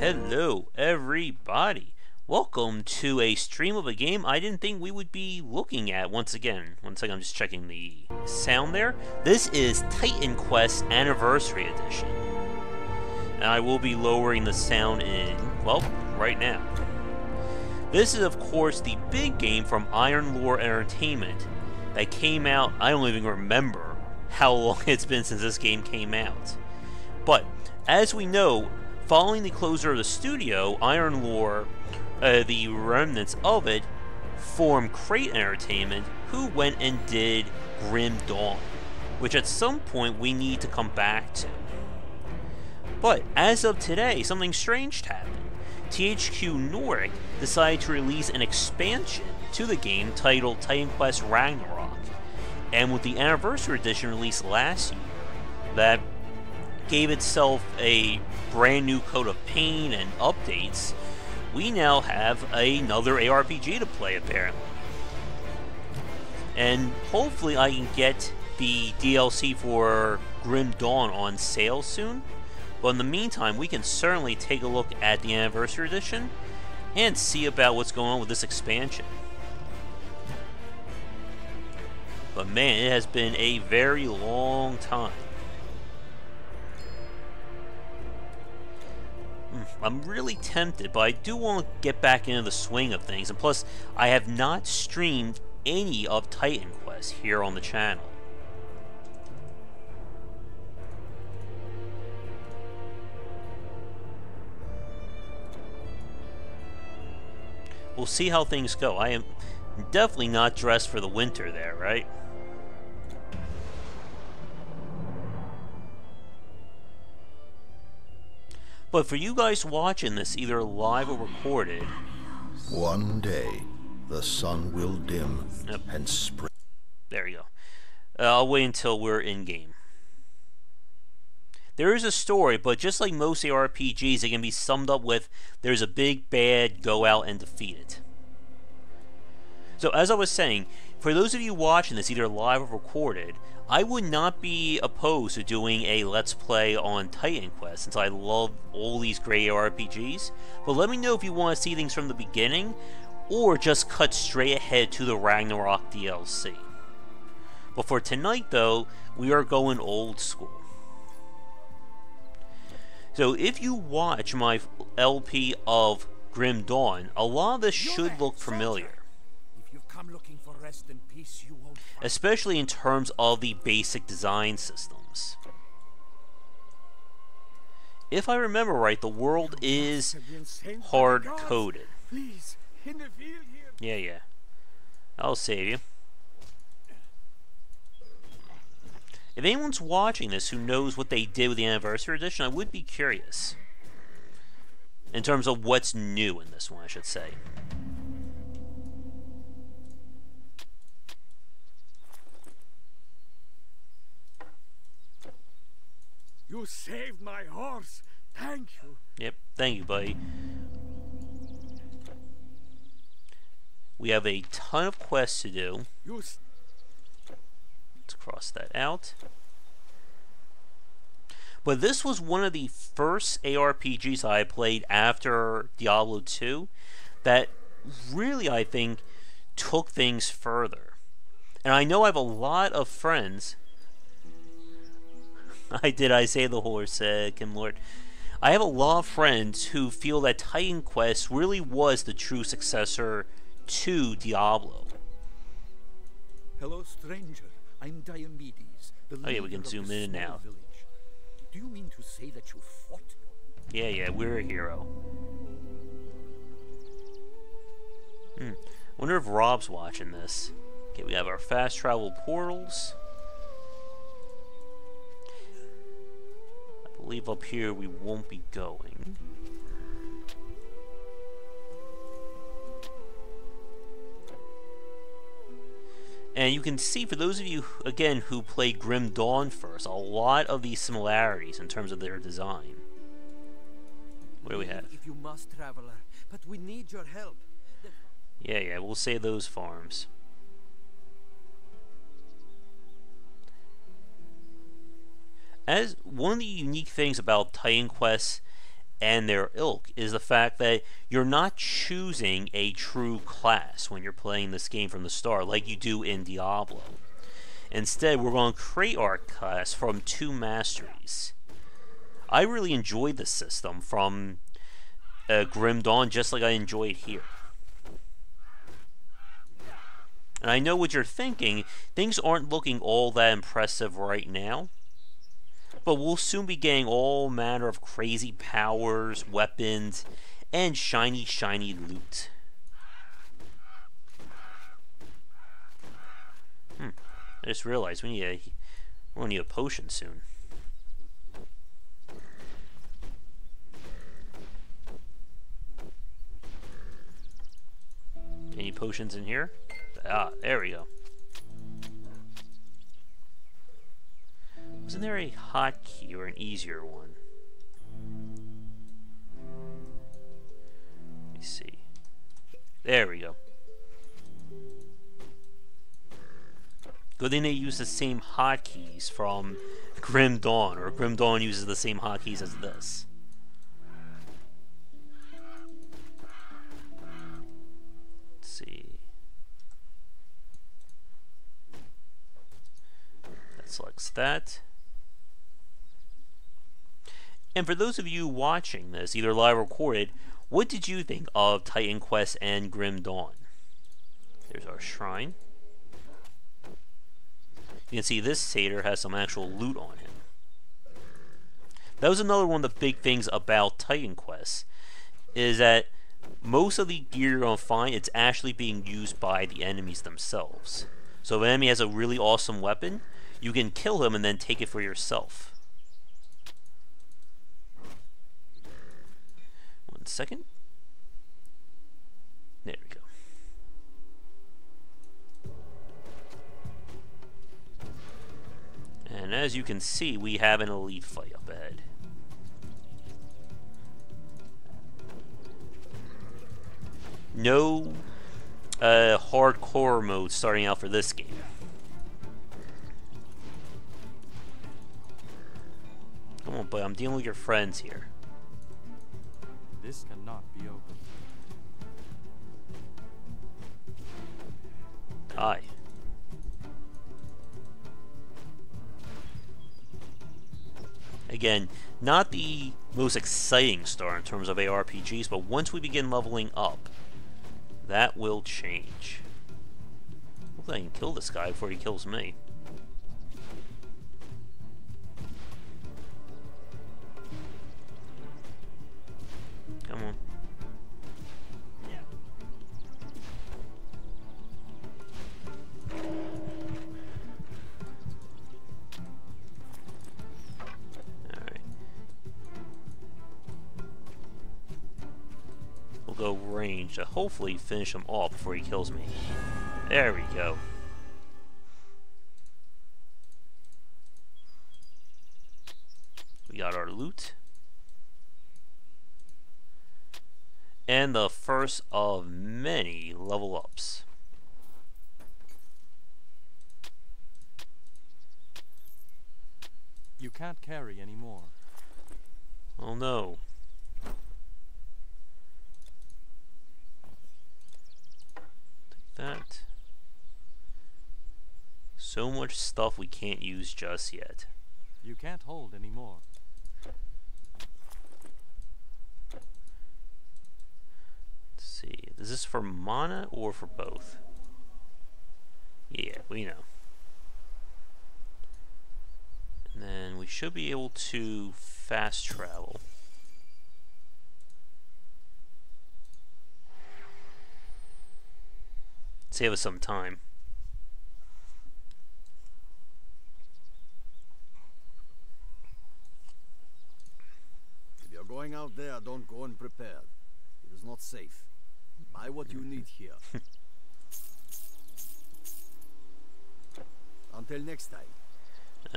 Hello everybody! Welcome to a stream of a game I didn't think we would be looking at once again. One second, I'm just checking the sound there. This is Titan Quest Anniversary Edition. And I will be lowering the sound in, well, right now. This is of course the big game from Iron Lore Entertainment that came out, I don't even remember how long it's been since this game came out. But, as we know, following the closure of the studio, Iron Lore, the remnants of it, formed Crate Entertainment, who went and did Grim Dawn, which at some point we need to come back to. But as of today, something strange happened. THQ Nordic decided to release an expansion to the game titled Titan Quest Ragnarok, and with the Anniversary Edition released last year, that gave itself a brand new coat of paint and updates, we now have another ARPG to play apparently. And hopefully I can get the DLC for Grim Dawn on sale soon, but in the meantime we can certainly take a look at the Anniversary Edition and see about what's going on with this expansion. But man, it has been a very long time. I'm really tempted, but I do want to get back into the swing of things, and plus, I have not streamed any of Titan Quest here on the channel. We'll see how things go. I am definitely not dressed for the winter there, right? But for you guys watching this, either live or recorded, one day the sun will dim and spring. There you go. I'll wait until we're in game. There is a story, but just like most ARPGs, it can be summed up with there's a big bad, go out and defeat it. So as I was saying, for those of you watching this, either live or recorded, I would not be opposed to doing a Let's Play on Titan Quest, since I love all these great ARPGs. But let me know if you want to see things from the beginning, or just cut straight ahead to the Ragnarok DLC. But for tonight, though, we are going old school. So if you watch my LP of Grim Dawn, a lot of this should look familiar. If you've come looking for rest and peace, you won't. Especially in terms of the basic design systems. If I remember right, the world is hard-coded. Please, in the field here. Yeah. I'll save you. If anyone's watching this who knows what they did with the Anniversary Edition, I would be curious. In terms of what's new in this one, I should say. You saved my horse. Thank you. Yep, thank you, buddy. We have a ton of quests to do. Let's cross that out. But this was one of the first ARPGs I played after Diablo 2 that really, I think, took things further. And I know I have a lot of friends. I say the horse, Kim Lord. I have a lot of friends who feel that Titan Quest really was the true successor to Diablo. Hello, stranger. I'm Diomedes. Oh yeah, we can zoom in and out. Village. Do you mean to say that you fought? Yeah, we're a hero. Wonder if Rob's watching this. Okay, we have our fast travel portals. I believe up here we won't be going. And you can see, for those of you, again, who played Grim Dawn first, a lot of these similarities in terms of their design. What do we have? If you must, traveler, but we need your help. Yeah, we'll save those farms. As one of the unique things about Titan Quest and their ilk is the fact that you're not choosing a true class when you're playing this game from the start like you do in Diablo. Instead, we're going to create our class from 2 masteries. I really enjoyed the system from Grim Dawn, just like I enjoyed here. And I know what you're thinking, things aren't looking all that impressive right now, but we'll soon be getting all manner of crazy powers, weapons, and shiny, shiny loot. I just realized we're gonna need a potion soon. Any potions in here? Ah, there we go. Wasn't there a hotkey or an easier one? Let me see. There we go. Good thing they use the same hotkeys from Grim Dawn, or Grim Dawn uses the same hotkeys as this. Let's see. That selects that. And for those of you watching this, either live or recorded, what did you think of Titan Quest and Grim Dawn? There's our shrine. You can see this satyr has some actual loot on him. That was another one of the big things about Titan Quest, is that most of the gear you're going to find, it's actually being used by the enemies themselves. So if an enemy has a really awesome weapon, you can kill him and then take it for yourself. 1 second. There we go. And as you can see, we have an elite fight up ahead. No hardcore mode starting out for this game. Come on, but I'm dealing with your friends here. This cannot be opened. Hi. Again, not the most exciting start in terms of ARPGs, but once we begin leveling up, that will change. Hopefully I can kill this guy before he kills me. Come on. Go range to hopefully finish him off before he kills me. There we go. We got our loot. And the first of many level ups. You can't carry anymore. Oh no. That. So much stuff we can't use just yet. You can't hold anymore. Let's see. Is this for mana or for both? Yeah, we know. And then we should be able to fast travel. Save us some time. If you're going out there, don't go unprepared. It is not safe. Buy what you need here. Until next time.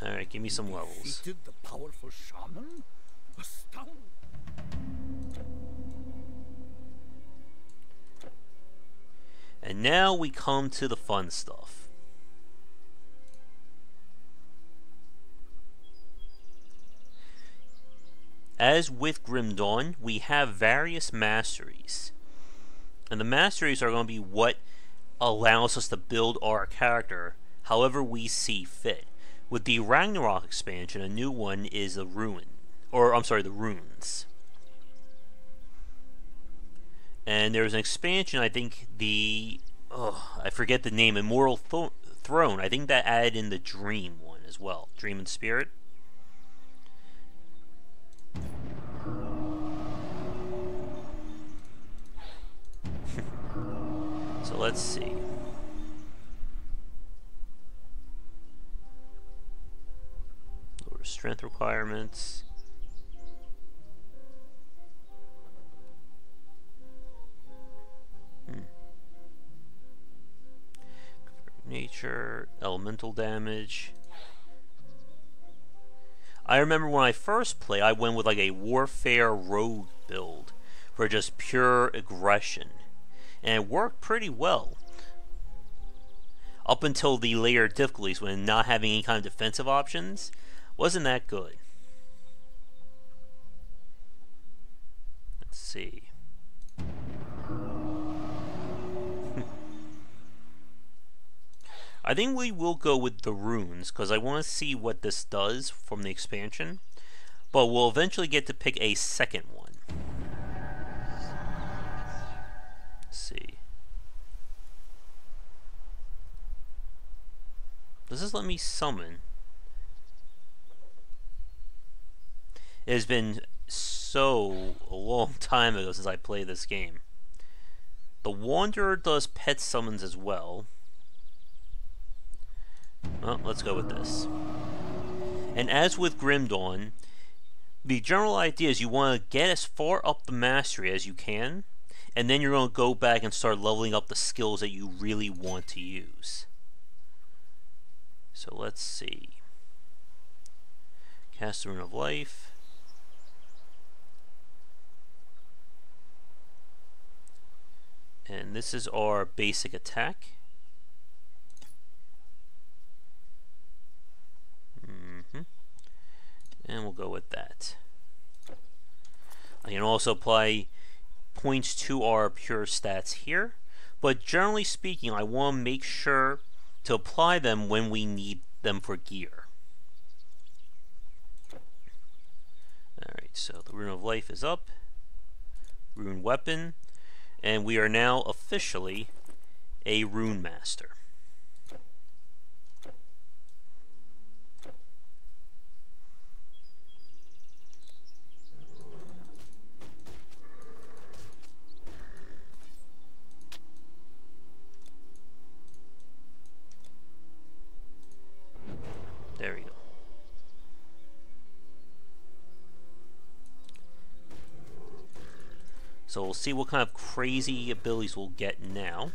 Alright, give me some levels. Defeated the powerful shaman? Astounding. And now we come to the fun stuff. as with Grim Dawn, we have various masteries. And the masteries are going to be what allows us to build our character however we see fit. With the Ragnarok expansion, a new one is the runes. And there's an expansion, I think I forget the name, Immortal Throne. I think that added in the Dream one as well. Dream and Spirit. So let's see. Lower strength requirements. Nature, elemental damage. I remember when I first played, I went with like a warfare rogue build for just pure aggression, and it worked pretty well up until the later difficulties, when not having any kind of defensive options wasn't that good. Let's see. I think we will go with the runes, because I want to see what this does from the expansion. But we'll eventually get to pick a second one. Let's see. Does this let me summon? It has been so a long time ago since I played this game. The Wanderer does pet summons as well. Well, let's go with this. And as with Grim Dawn, the general idea is you want to get as far up the mastery as you can, and then you're going to go back and start leveling up the skills that you really want to use. So let's see. Cast the Rune of Life. And this is our basic attack. And we'll go with that. I can also apply points to our pure stats here, but generally speaking, I want to make sure to apply them when we need them for gear. Alright, so the Rune of Life is up. Rune Weapon. And we are now officially a Rune Master. There we go. So we'll see what kind of crazy abilities we'll get now.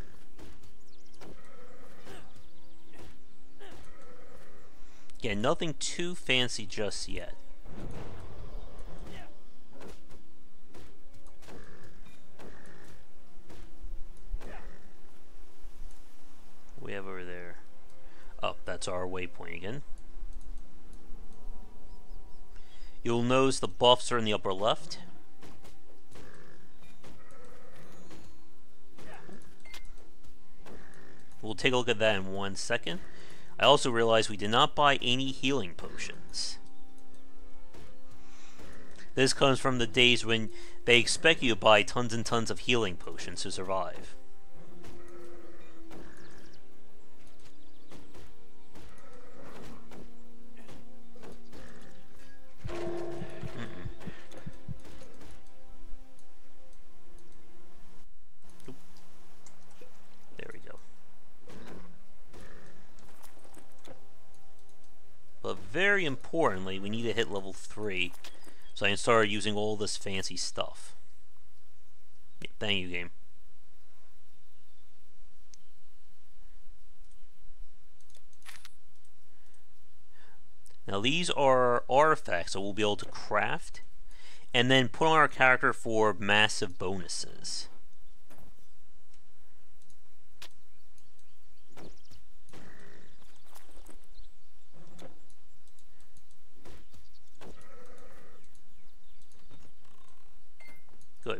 Again, nothing too fancy just yet. What do we have over there? Oh, that's our waypoint again. You'll notice the buffs are in the upper left. We'll take a look at that in 1 second. I also realized we did not buy any healing potions. This comes from the days when they expect you to buy tons and tons of healing potions to survive. But very importantly, we need to hit level 3 so I can start using all this fancy stuff. Yeah, thank you, game. Now these are artifacts that we'll be able to craft and then put on our character for massive bonuses.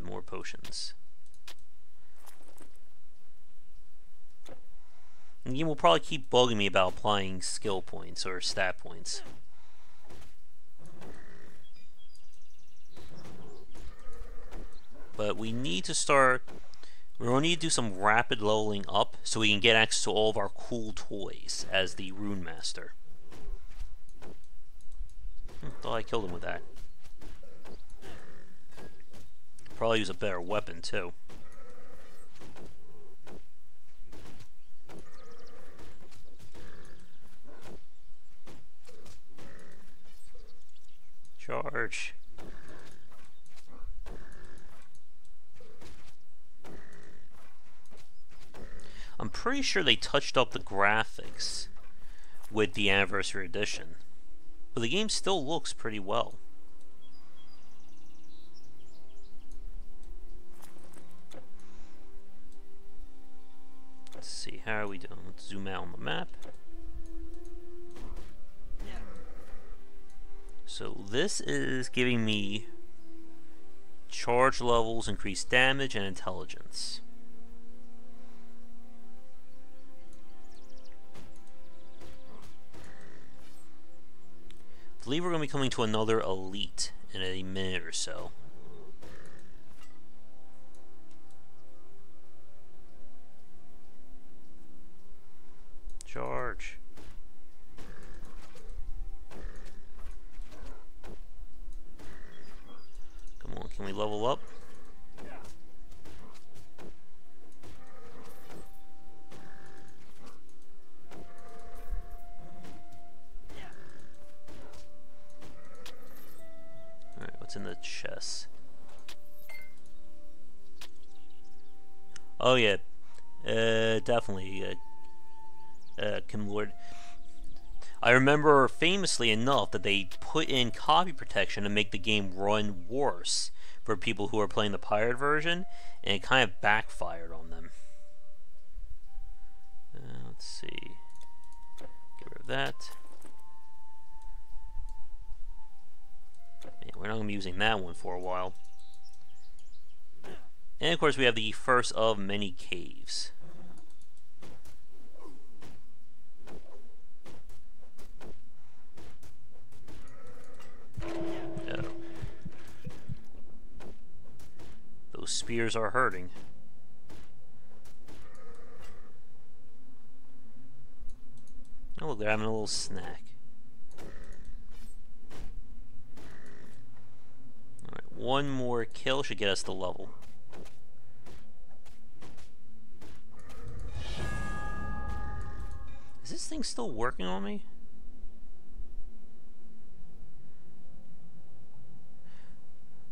more potions. The game will probably keep bugging me about applying skill points or stat points. But we need to start... We're going to need to do some rapid leveling up so we can get access to all of our cool toys as the Rune Master. Thought I killed him with that. Probably use a better weapon too. Charge. I'm pretty sure they touched up the graphics with the Anniversary Edition, but the game still looks pretty well. Let's see, how are we doing? Let's zoom out on the map. So this is giving me charge levels, increased damage, and intelligence. I believe we're going to be coming to another elite in a minute or so. Charge. Come on, can we level up? Alright, what's in the chest? Oh yeah, definitely, Kim Lord. I remember famously enough that they put in copy protection to make the game run worse for people who are playing the pirate version, and it kind of backfired on them. Let's see. Get rid of that. Man, we're not going to be using that one for a while. And of course we have the first of many caves. Oh. Those spears are hurting. Oh look, they're having a little snack. Alright, one more kill should get us the level. Is this thing still working on me?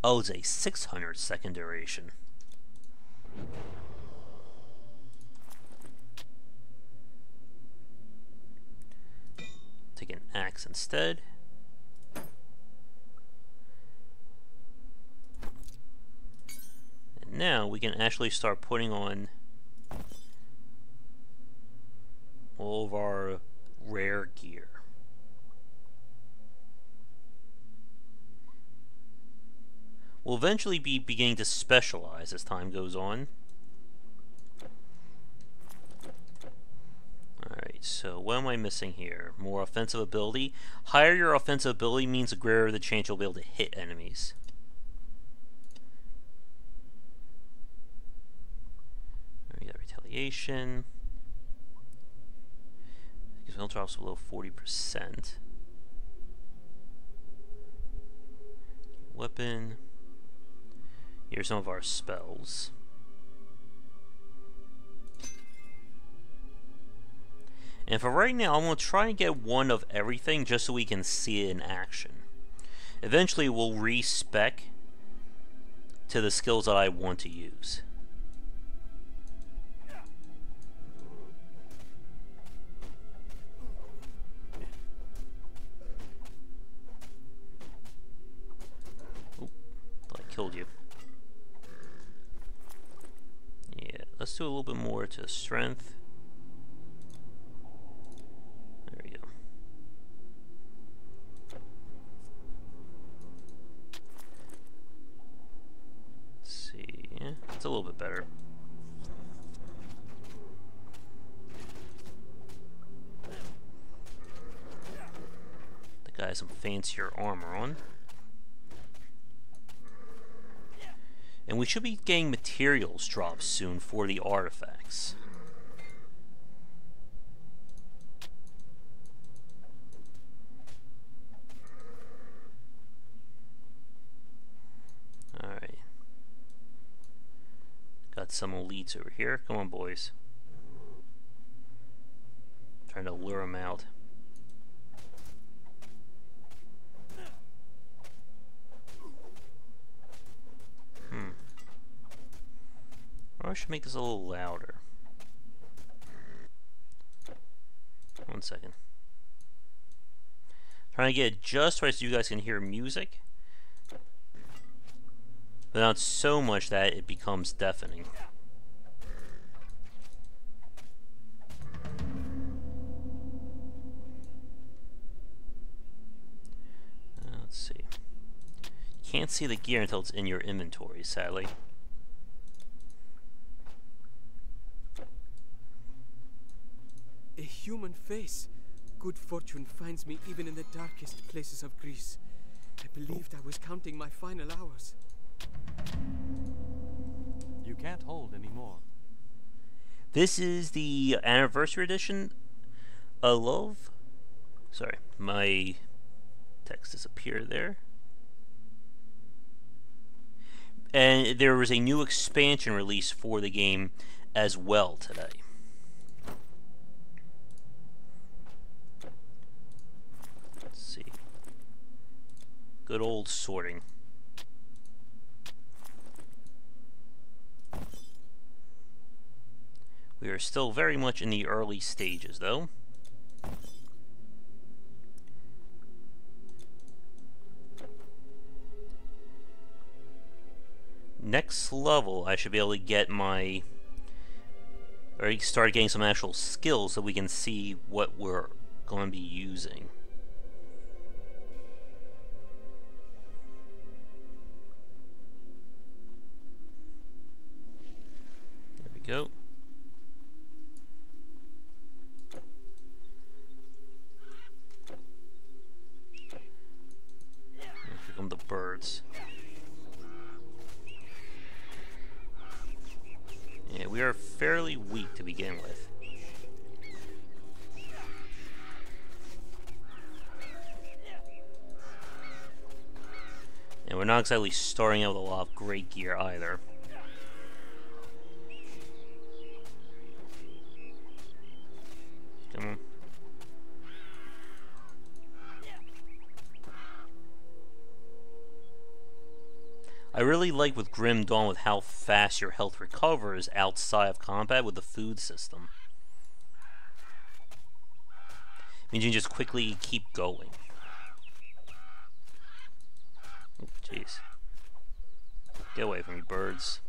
Oh, it's a 600-second duration. Take an axe instead. And now we can actually start putting on all of our rare gear. We'll eventually be beginning to specialize as time goes on. Alright, so what am I missing here? More offensive ability. Higher your offensive ability means the greater the chance you'll be able to hit enemies. Alright, that retaliation. Because we'll drops below 40%. Weapon. Here's some of our spells. And for right now, I'm going to try and get one of everything just so we can see it in action. Eventually, we'll respec to the skills that I want to use. Oop, thought I killed you. Yeah, let's do a little bit more to strength. There we go. Let's see. a little bit better. The guy has some fancier armor on. And we should be getting materials drops soon for the artifacts. Alright. Got some elites over here. Come on, boys. Trying to lure them out. Or I should make this a little louder. One second. Trying to get it just right so you guys can hear music, but not so much that it becomes deafening. Let's see. Can't see the gear until it's in your inventory, sadly. A human face. Good fortune finds me even in the darkest places of Greece. I believed I was counting my final hours. You can't hold anymore. This is the anniversary edition of... Sorry, my text disappeared there. And there was a new expansion release for the game as well today. Good old sorting. We are still very much in the early stages, though. Next level, I should be able to get my... or start getting some actual skills so we can see what we're going to be using. Go. Here come the birds. Yeah, we are fairly weak to begin with. And we're not exactly starting out with a lot of great gear either. Come on. I really like with Grim Dawn with how fast your health recovers outside of combat with the food system. Means you can just quickly keep going. Oh, jeez. Get away from me, birds.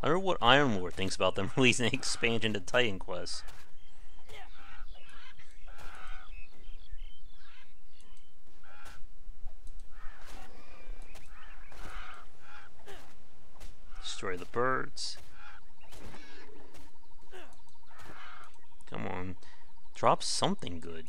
I don't know what Iron Lord thinks about them releasing an expansion to Titan Quest. Destroy the birds. Come on. Drop something good.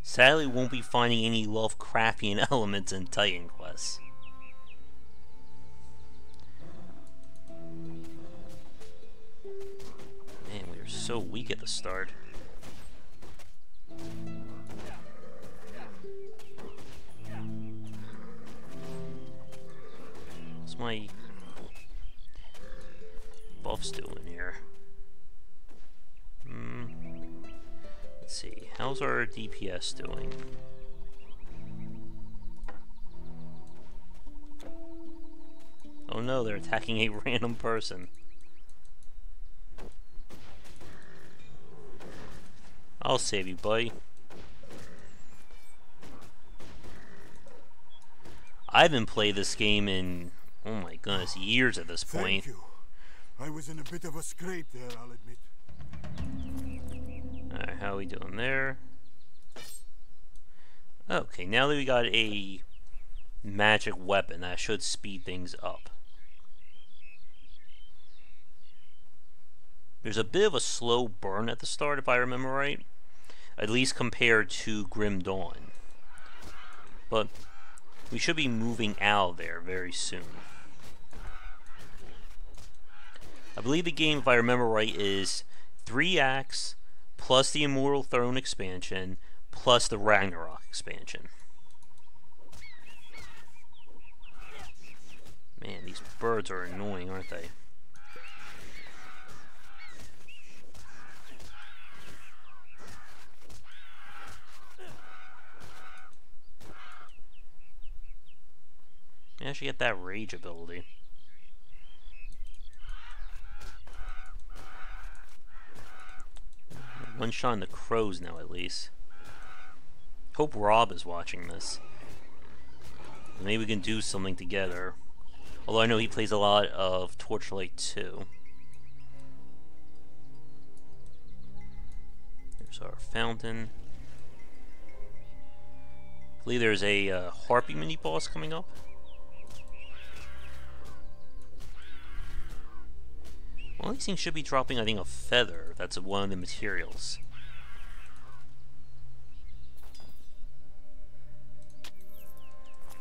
Sadly, won't be finding any Lovecraftian elements in Titan Quest. Man, we were so weak at the start. What's my buffs doing here? Let's see, how's our DPS doing? Oh no, they're attacking a random person. I'll save you, buddy. I haven't played this game in, oh my goodness, years at this point. Thank you. I was in a bit of a scrape there, I'll admit. Alright, how are we doing there? Okay, now that we got a magic weapon, that should speed things up. There's a bit of a slow burn at the start, if I remember right. At least compared to Grim Dawn. But we should be moving out of there very soon. I believe the game, if I remember right, is 3 acts, plus the Immortal Throne expansion, plus the Ragnarok expansion. Man, these birds are annoying, aren't they? I should get that rage ability. One shot on the crows now, at least. Hope Rob is watching this. Maybe we can do something together. Although I know he plays a lot of Torchlight 2. There's our fountain. I believe there's a Harpy mini-boss coming up. Well, these things should be dropping, I think, a feather. That's one of the materials.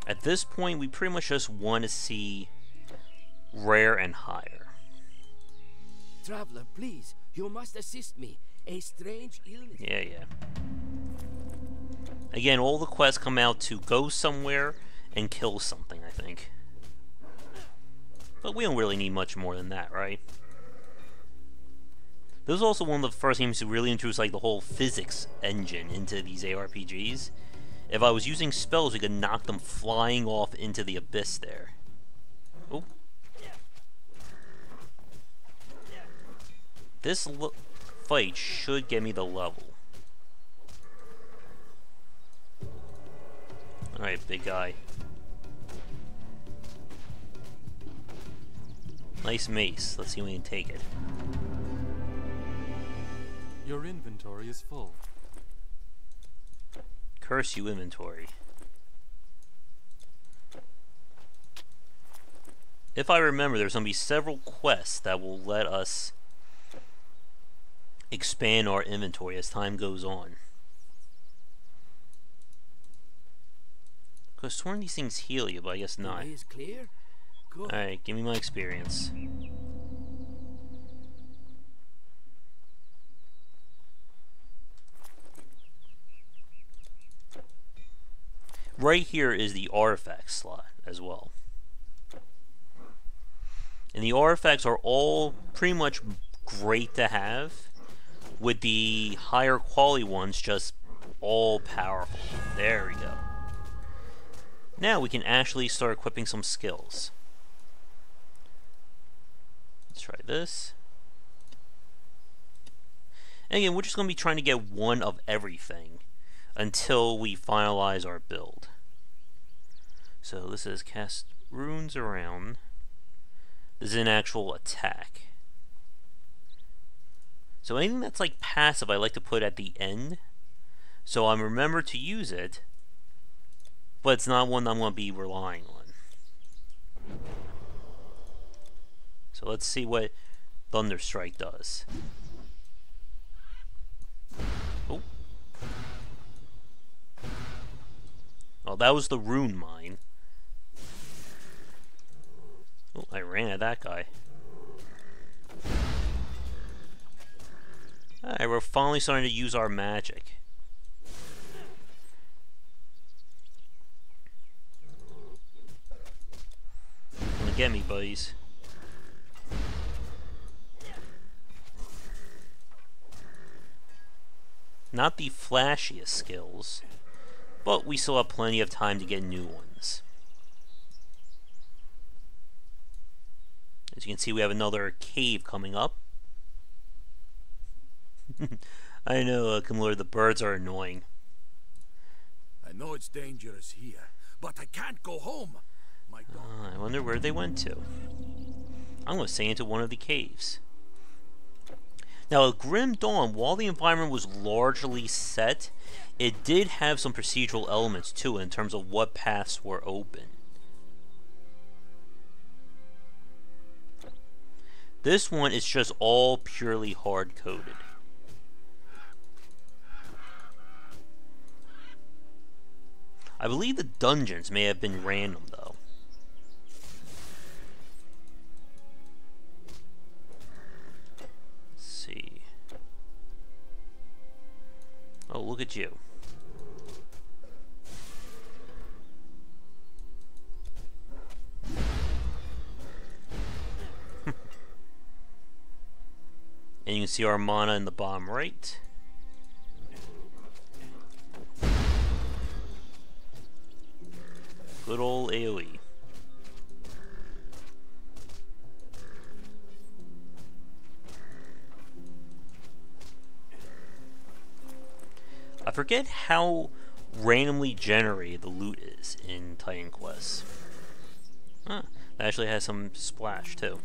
At this point, we pretty much just want to see rare and higher. Traveler, please, you must assist me. A strange illness. Yeah. Again, all the quests come out to go somewhere and kill something, I think. But we don't really need much more than that, right? This was also one of the first games to really introduce like the whole physics engine into these ARPGs. If I was using spells, we could knock them flying off into the abyss there. Oh. This fight should get me the level. Alright, big guy. Nice mace. Let's see if we can take it. Your inventory is full. Curse you, inventory. If I remember, there's going to be several quests that will let us expand our inventory as time goes on. Because sworn these things heal you, but I guess not. The way is clear? Good. Alright, give me my experience. Right here is the artifact slot as well. And the artifacts are all pretty much great to have, with the higher quality ones just all powerful. There we go. Now we can actually start equipping some skills. Let's try this. And again, we're just going to be trying to get one of everything until we finalize our build. So this is cast runes around. This is an actual attack. So anything that's like passive, I like to put at the end. So I remember to use it, but it's not one I'm going to be relying on. So let's see what Thunderstrike does. Oh. Oh, that was the rune mine. Oh, I ran at that guy. Alright, we're finally starting to use our magic. Gonna get me, buddies. Not the flashiest skills, but we still have plenty of time to get new ones. As you can see, we have another cave coming up. I know, Kamlor, the birds are annoying. I know it's dangerous here, but I can't go home. My dog. I wonder where they went to. I'm going to say into one of the caves. Now, at Grim Dawn, while the environment was largely set, it did have some procedural elements to it in terms of what paths were open. This one is just all purely hard-coded. I believe the dungeons may have been random, though. Let's see. Oh, look at you. And you can see our mana in the bottom right. Good old AoE. I forget how randomly generated the loot is in Titan Quest. Huh, that actually has some splash too.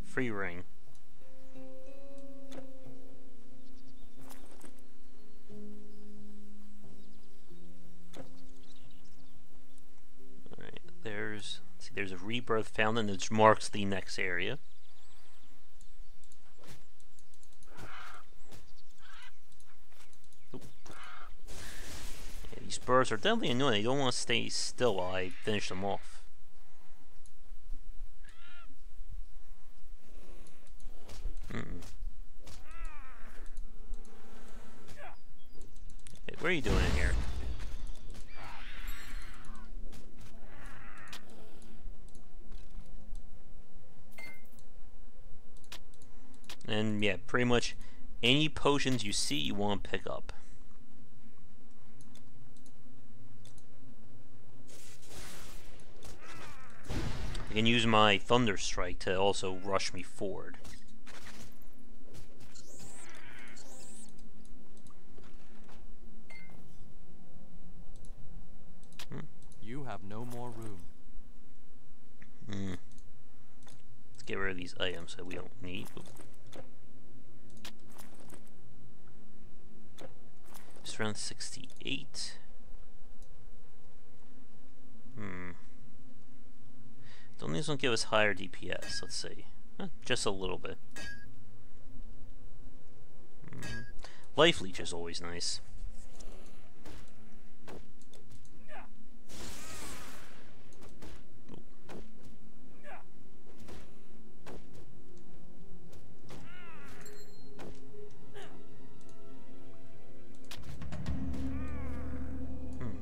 Free ring. Alright, there's a rebirth fountain which marks the next area. Yeah, these birds are definitely annoying. They don't want to stay still while I finish them off. Hey, what are you doing in here? And yeah, pretty much any potions you see you want to pick up. I can use my Thunder Strike to also rush me forward. You have no more room. Let's get rid of these items that we don't need. Just around 68. Don't these don't give us higher DPS? Let's see. Just a little bit. Life Leech is always nice.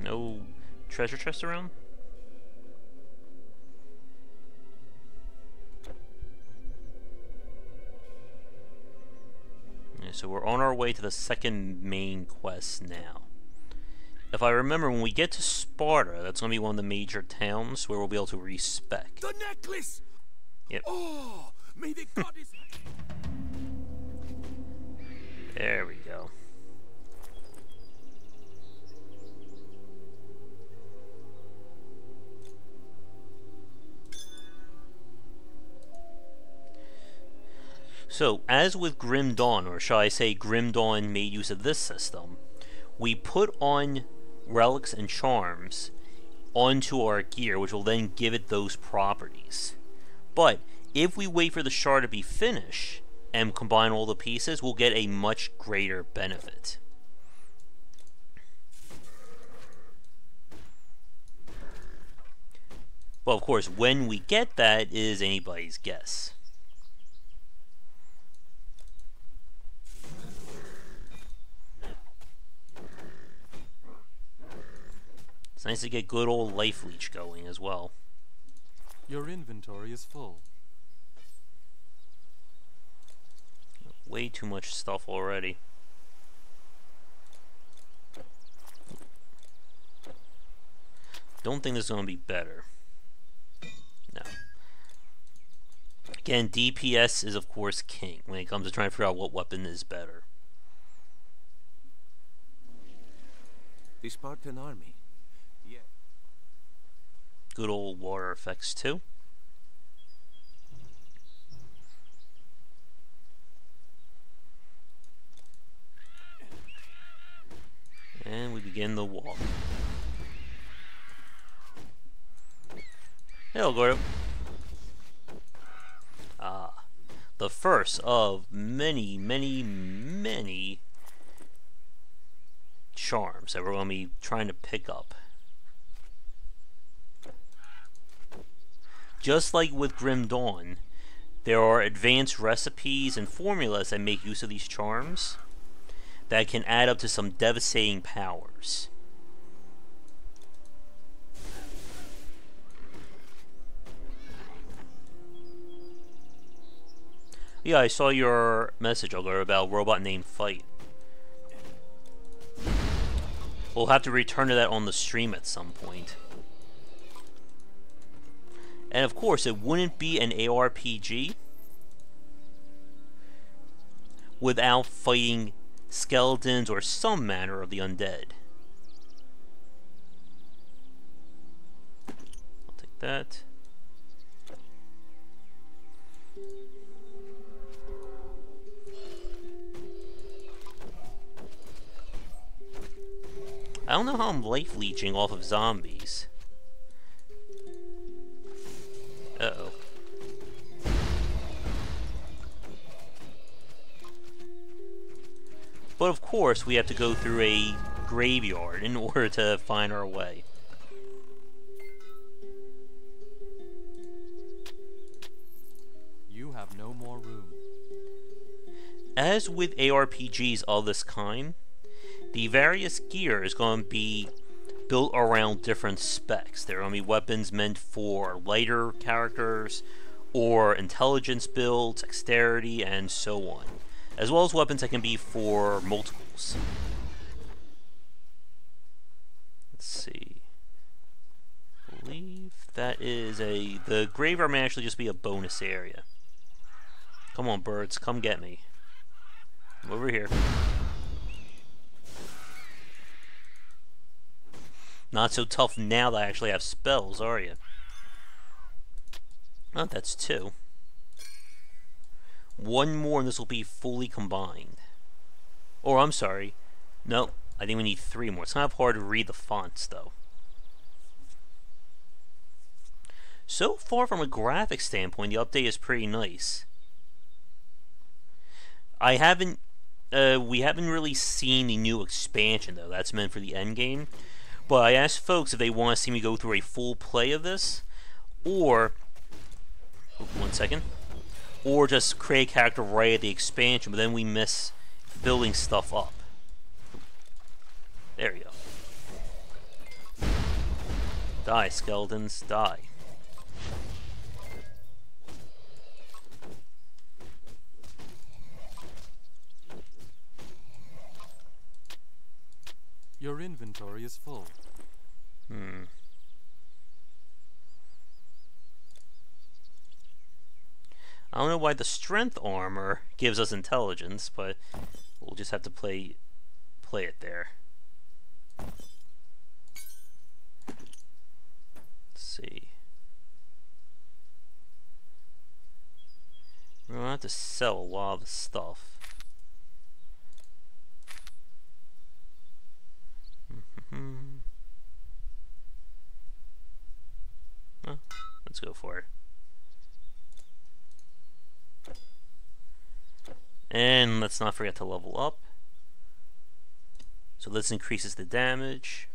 No treasure chest around? Yeah, so we're on our way to the second main quest now. If I remember, when we get to Sparta, that's going to be one of the major towns where we'll be able to respec. The necklace! Yep. Oh, may the goddess... There we go. So, as with Grim Dawn, or shall I say Grim Dawn made use of this system, we put on relics and charms onto our gear, which will then give it those properties. But, if we wait for the shard to be finished, and combine all the pieces, we'll get a much greater benefit. Well, of course, when we get that is anybody's guess. It's nice to get good old Life Leech going as well. Your inventory is full. Way too much stuff already. Don't think this is going to be better. No. Again, DPS is of course king when it comes to trying to figure out what weapon is better. The Spartan army. Yes. Good old water effects too. And we begin the walk. Hello, Gordo. Ah, the first of many, many, many charms that we're going to be trying to pick up. Just like with Grim Dawn, there are advanced recipes and formulas that make use of these charms that can add up to some devastating powers. Yeah, I saw your message, Ogre, about robot named Fight. We'll have to return to that on the stream at some point. And of course, it wouldn't be an ARPG without fighting skeletons or some manner of the undead. I'll take that. I don't know how I'm life leeching off of zombies. Uh-oh. But of course, we have to go through a graveyard in order to find our way. You have no more room. As with ARPGs of this kind, the various gear is going to be built around different specs. There are going to be weapons meant for lighter characters, or intelligence builds, dexterity, and so on. As well as weapons that can be for multiples. Let's see. I believe that is a... The graveyard may actually just be a bonus area. Come on, birds. Come get me. I'm over here. Not so tough now that I actually have spells, are you? Oh, that's 2. One more and this will be fully combined. Or, I'm sorry. No, I think we need 3 more. It's kind of hard to read the fonts, though. So far, from a graphic standpoint, the update is pretty nice. We haven't really seen the new expansion, though. That's meant for the endgame. But I asked folks if they want to see me go through a full play of this, or... One second. Or just create a character right at the expansion, but then we miss building stuff up. There you go. Die, skeletons, die. Your inventory is full. I don't know why the strength armor gives us intelligence, but we'll just have to play it there. Let's see. We're gonna have to sell a lot of the stuff. Well, let's go for it. And let's not forget to level up. So this increases the damage.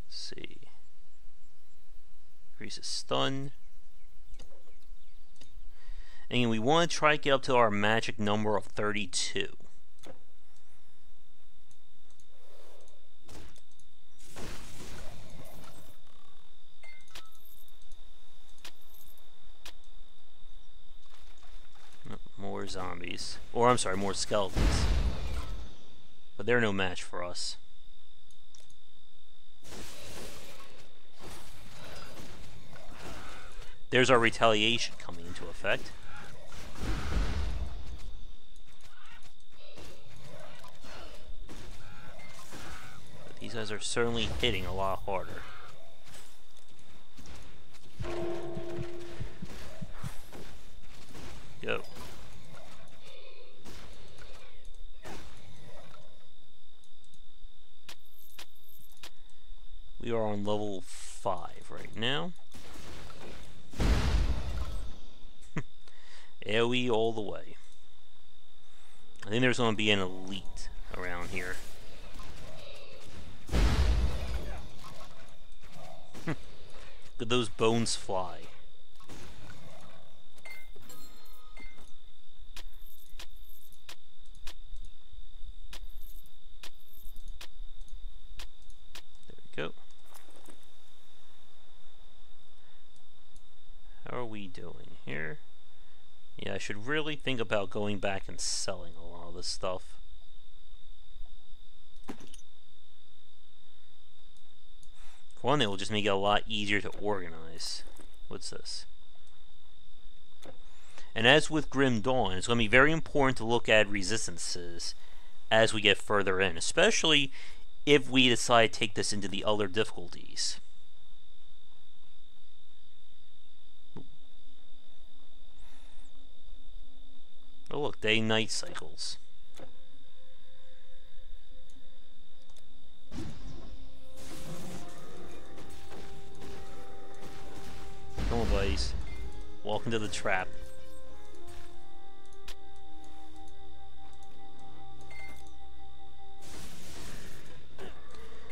Let's see. Increases stun. And we want to try to get up to our magic number of 32. More zombies. Or, I'm sorry, more skeletons. But they're no match for us. There's our retaliation coming into effect. But these guys are certainly hitting a lot harder. Go. We are on level 5 right now. AoE all the way. I think there's going to be an elite around here. Look at those bones fly. There we go. How are we doing here? Yeah, I should really think about going back and selling a lot of this stuff. For one, it will just make it a lot easier to organize. What's this? And as with Grim Dawn, it's going to be very important to look at resistances as we get further in, especially if we decide to take this into the other difficulties. Oh look, day-night cycles. Come on, buddies. Walk into the trap.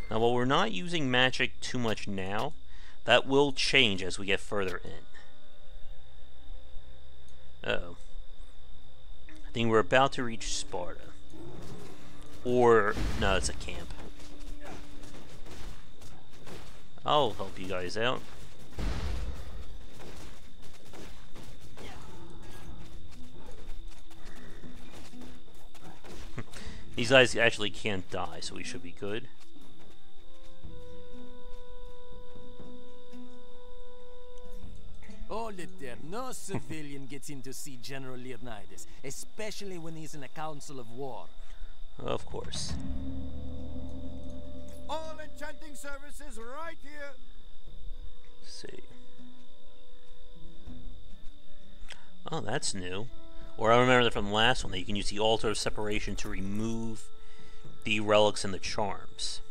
Now, while we're not using magic too much now, that will change as we get further in. Uh-oh. I think we're about to reach Sparta. Or, no, it's a camp. I'll help you guys out. These guys actually can't die, so we should be good. Hold it there. No civilian gets in to see General Leonidas, especially when he's in a council of war. Of course. All enchanting services right here. Let's see. Oh, that's new. Or I remember that from the last one, that you can use the Altar of Separation to remove the relics and the charms.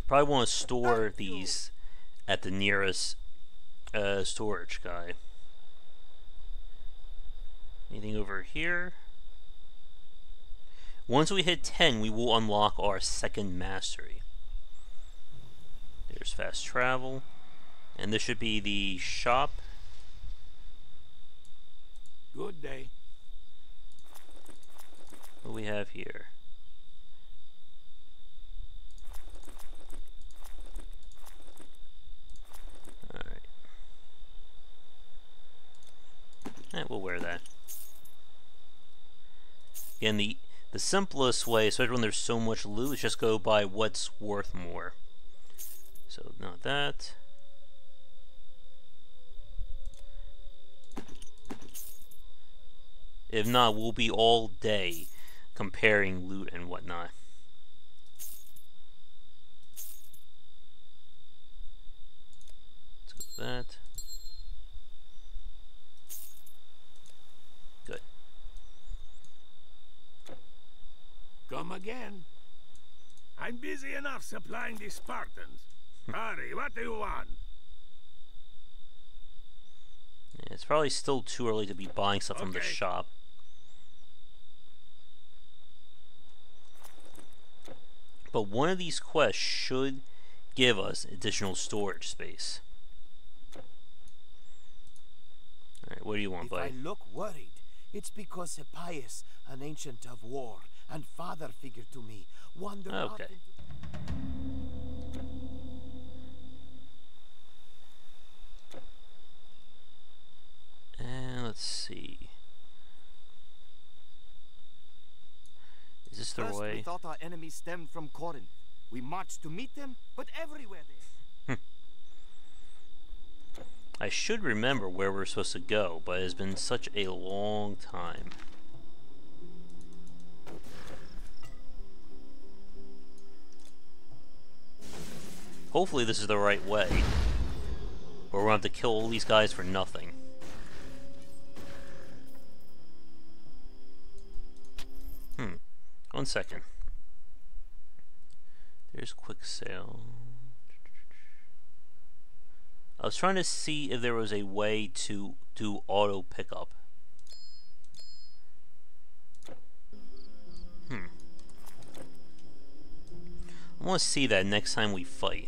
Probably want to store these at the nearest storage guy. Anything over here? Once we hit 10, we will unlock our second mastery. There's fast travel. And this should be the shop. Good day. What do we have here? Alright. We'll wear that. Again, the simplest way, especially when there's so much loot, is just go by what's worth more. So, not that. If not, we'll be all day comparing loot and whatnot. Let's go with that. Good. Come again. I'm busy enough supplying the Spartans. Hurry, what do you want? Yeah, it's probably still too early to be buying stuff from the Okay. shop. But one of these quests should give us additional storage space. Alright, what do you want, If buddy? I look worried, it's because Hippias, an ancient of war and father figure to me, wandered off Okay. into... And let's see. Is this the First, we way? thought our enemy stemmed from Corinth. We marched to meet them, but everywhere they... I should remember where we're supposed to go, but it has been such a long time. Hopefully this is the right way, or we'll have to kill all these guys for nothing. One second. There's quick sale. I was trying to see if there was a way to do auto pickup. I want to see that next time we fight.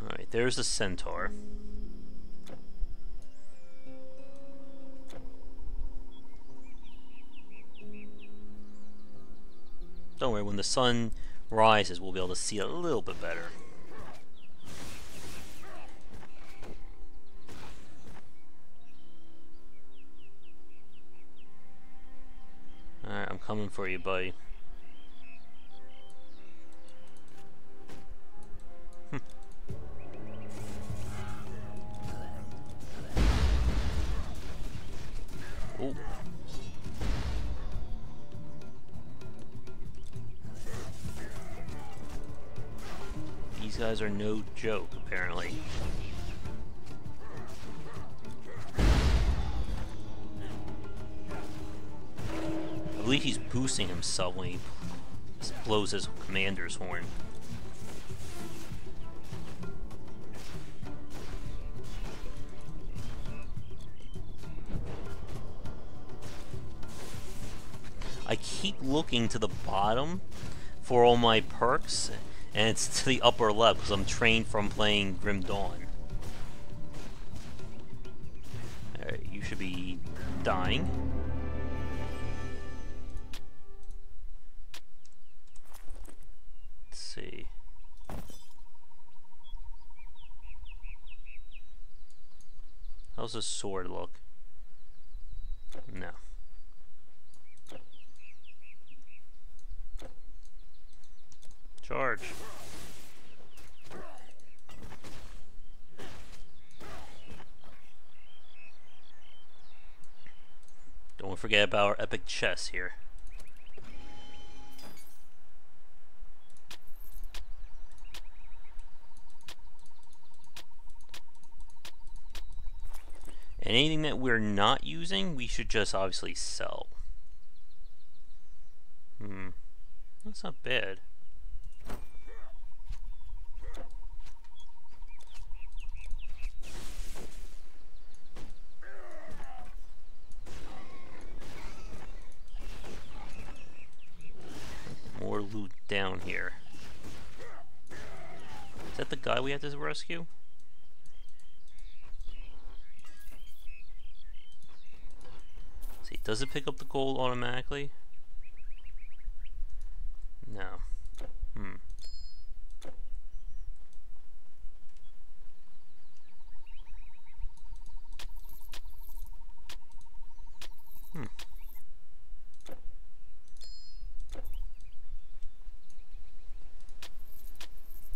Alright, there's the centaur. Don't worry, when the sun rises, we'll be able to see it a little bit better. Alright, I'm coming for you, buddy. Oh. These guys are no joke, apparently. I believe he's boosting himself when he blows his commander's horn. I keep looking to the bottom for all my perks, and it's to the upper left because I'm trained from playing Grim Dawn. Alright, you should be dying. Let's see. How's the sword look? No. Charge. Don't forget about our epic chess here. And anything that we're not using, we should just obviously sell. That's not bad. More loot down here. Is that the guy we have to rescue? See, does it pick up the gold automatically? No.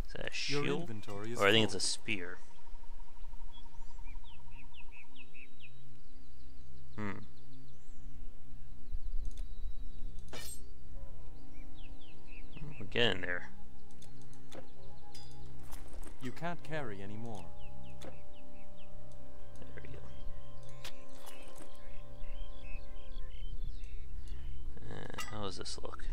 Is that a shield? Or I think it's a spear. We're getting there. You can't carry anymore. There we go. How does this look?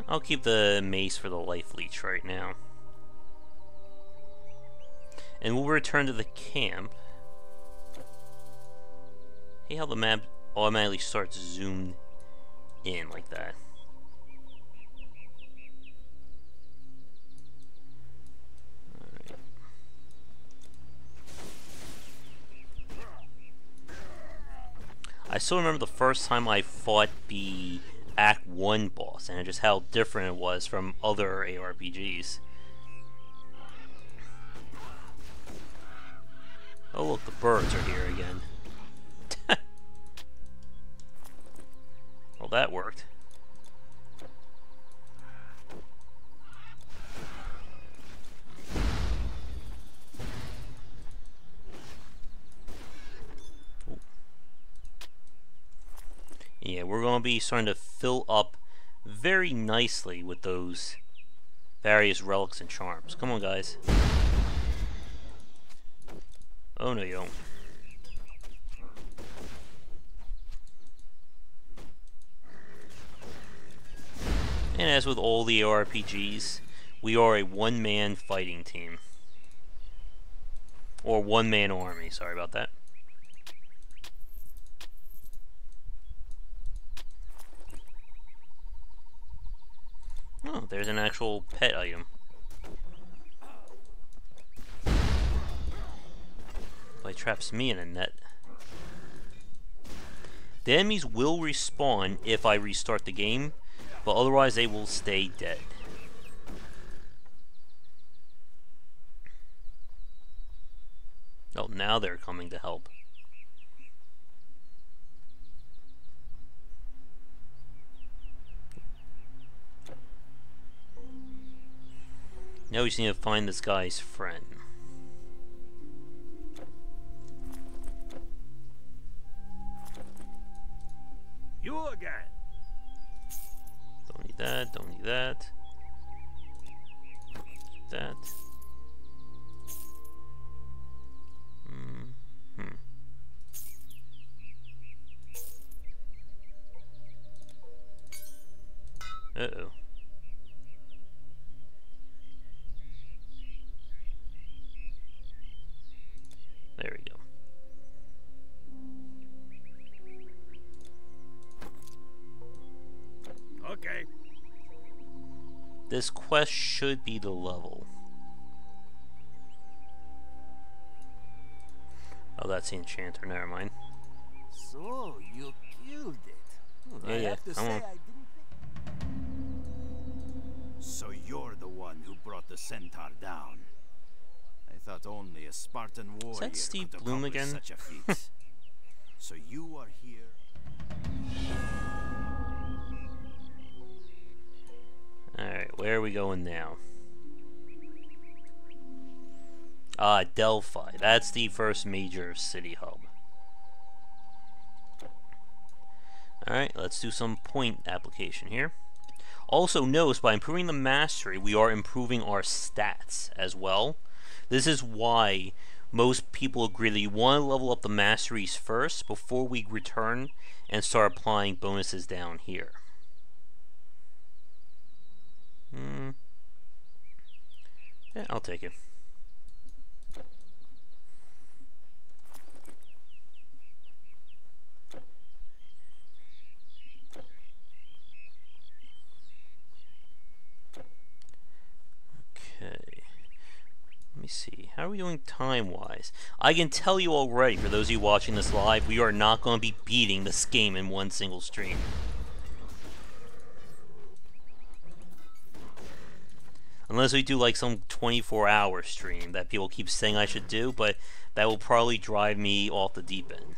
I'll keep the mace for the life leech right now. And we'll return to the camp. Hey, how the map automatically starts zoomed in like that. Alright. I still remember the first time I fought the Act 1 boss, and just how different it was from other ARPGs. Oh look, the birds are here again. that worked. Ooh. Yeah, we're going to be starting to fill up very nicely with those various relics and charms. Come on, guys. Oh, no, you don't. And as with all the RPGs, we are a one-man fighting team. Or one-man army, sorry about that. Oh, there's an actual pet item. But it traps me in a net. The enemies will respawn if I restart the game, but otherwise they will stay dead. Oh, now they're coming to help. Now we just need to find this guy's friend. You again. Don't need that, don't need that. Keep that. Uh-oh. There we go. Okay. This quest should be the level. Oh, that's the enchanter, never mind. So, you killed it. Yeah, I yeah, have to come say, on. I didn't think... So you're the one who brought the centaur down. I thought only a Spartan warrior Steve could Bloom accomplish again? such a feat. So you are here. Alright, where are we going now? Ah, Delphi. That's the first major city hub. Alright, let's do some point application here. Also notice, by improving the mastery, we are improving our stats as well. This is why most people agree that you want to level up the masteries first before we return and start applying bonuses down here. Yeah, I'll take it. Okay. Let me see. How are we doing time-wise? I can tell you already, for those of you watching this live, we are not going to be beating this game in one single stream. Unless we do like some 24-hour stream that people keep saying I should do, but that will probably drive me off the deep end.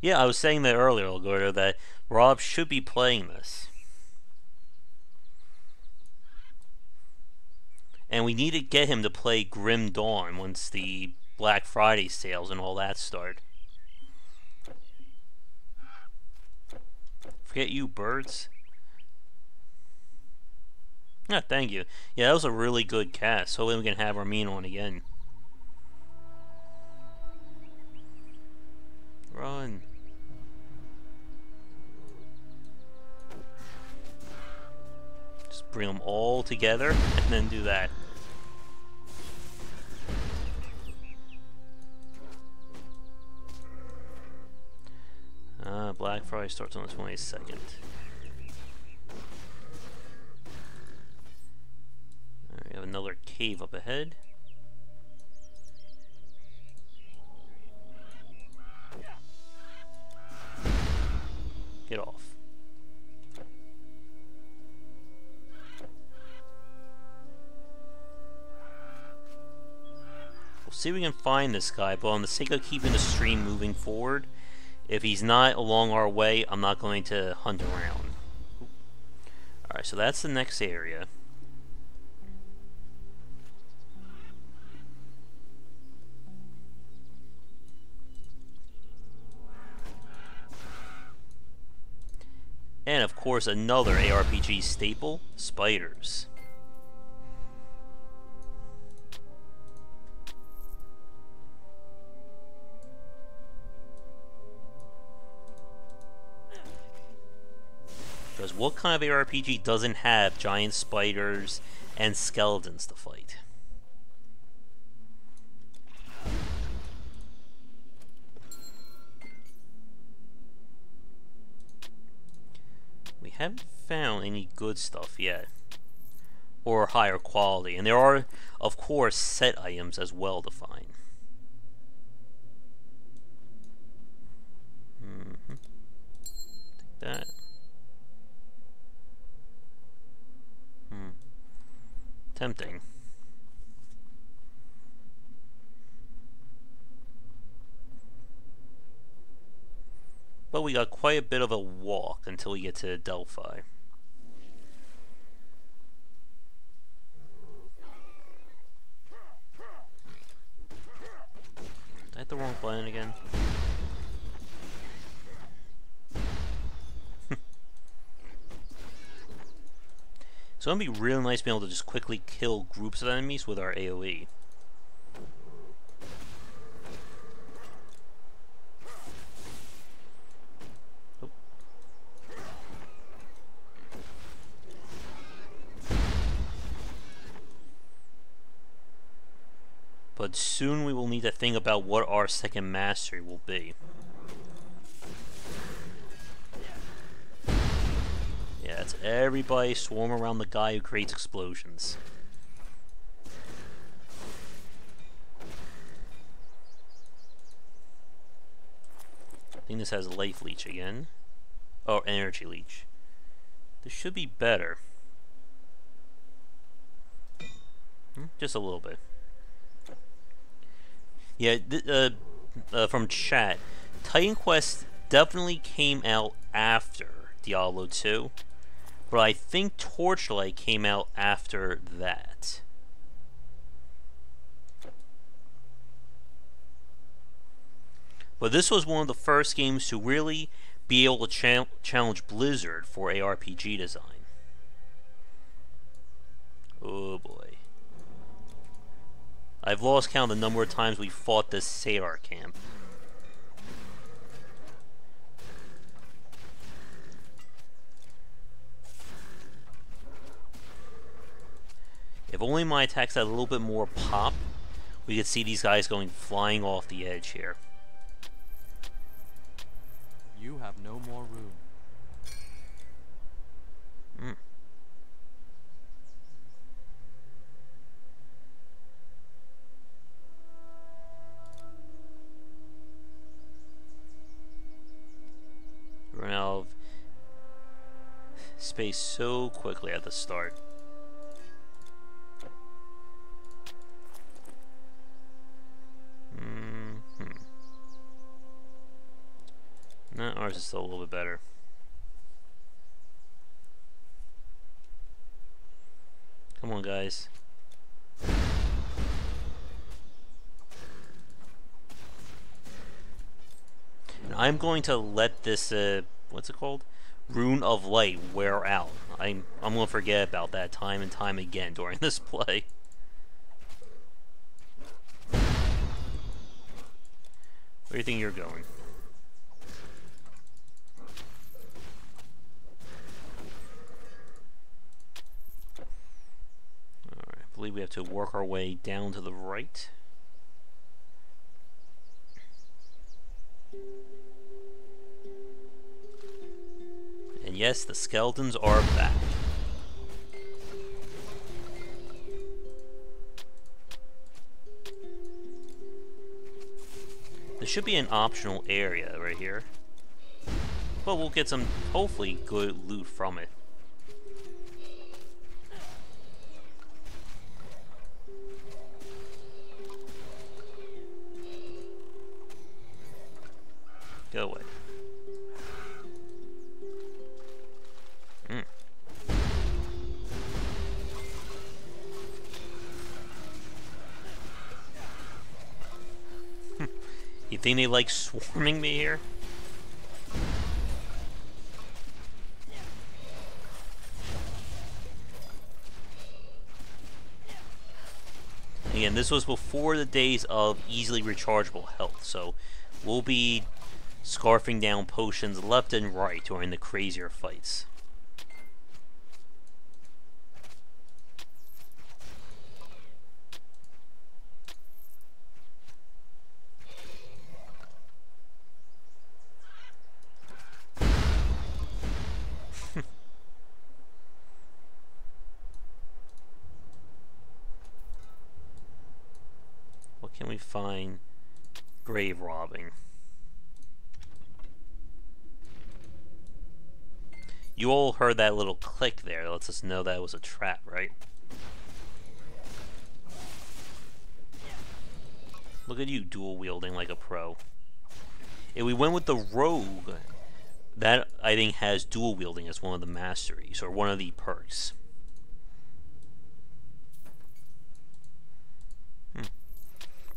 Yeah, I was saying that earlier, Algordo, that Rob should be playing this. And we need to get him to play Grim Dawn once the Black Friday sales and all that start. Forget you, birds. Yeah, thank you. Yeah, that was a really good cast. Hopefully we can have Armin on again. Run. Just bring them all together and then do that. Black Friday starts on the 22nd. Alright, we have another cave up ahead. Get off. We'll see if we can find this guy, but on the sake of keeping the stream moving forward, if he's not along our way, I'm not going to hunt around. Alright, so that's the next area. And of course, another ARPG staple, spiders. Because what kind of ARPG doesn't have giant spiders and skeletons to fight? We haven't found any good stuff yet, or higher quality, and there are, of course, set items as well to find. Take that. Tempting. But we got quite a bit of a walk until we get to Delphi. Did I hit the wrong button again? So it's going to be really nice being able to just quickly kill groups of enemies with our AoE. Oh. But soon we will need to think about what our second mastery will be. That's everybody swarm around the guy who creates explosions. I think this has life leech again. Oh, energy leech. This should be better. Just a little bit. Yeah, from chat, Titan Quest definitely came out after Diablo 2. But I think Torchlight came out after that. But this was one of the first games to really be able to challenge Blizzard for ARPG design. Oh boy. I've lost count of the number of times we fought this Sadar camp. If only my attacks had a little bit more pop, we could see these guys going flying off the edge here. You have no more room. Run out of space so quickly at the start. No, ours is still a little bit better. Come on, guys. And I'm going to let this, what's it called? Rune of Light wear out. I'm going to forget about that time and time again during this play. Where do you think you're going? I believe we have to work our way down to the right. And yes, the skeletons are back. There should be an optional area right here. But we'll get some, hopefully, good loot from it. Go away. You think they like swarming me here? Again, this was before the days of easily rechargeable health, so we'll be scarfing down potions left and right during the crazier fights. What can we find? Grave robbing. You all heard that little click there. That lets us know that was a trap, right? Look at you dual wielding like a pro. If we went with the rogue, that I think has dual wielding as one of the masteries or one of the perks.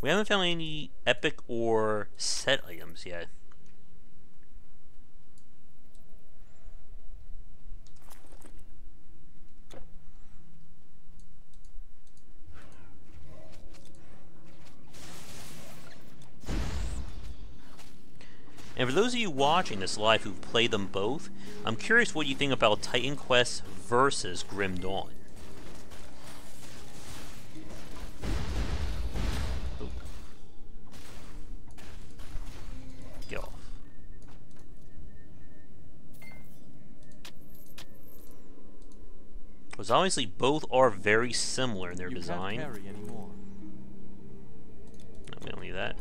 We haven't found any epic or set items yet. And for those of you watching this live who've played them both, I'm curious what you think about Titan Quest versus Grim Dawn. Ooh. Get off. Because obviously both are very similar in their design. Can't carry anymore. No, we don't need that.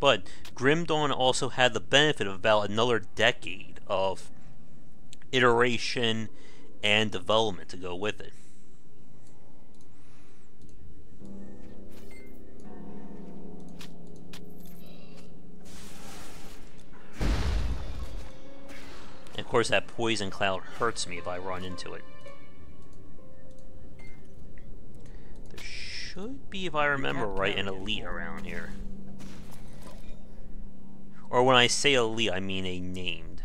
But Grim Dawn also had the benefit of about another decade of iteration and development to go with it. And of course that poison cloud hurts me if I run into it. There should be, if I remember right, an elite around here. Or when I say elite, I mean a named.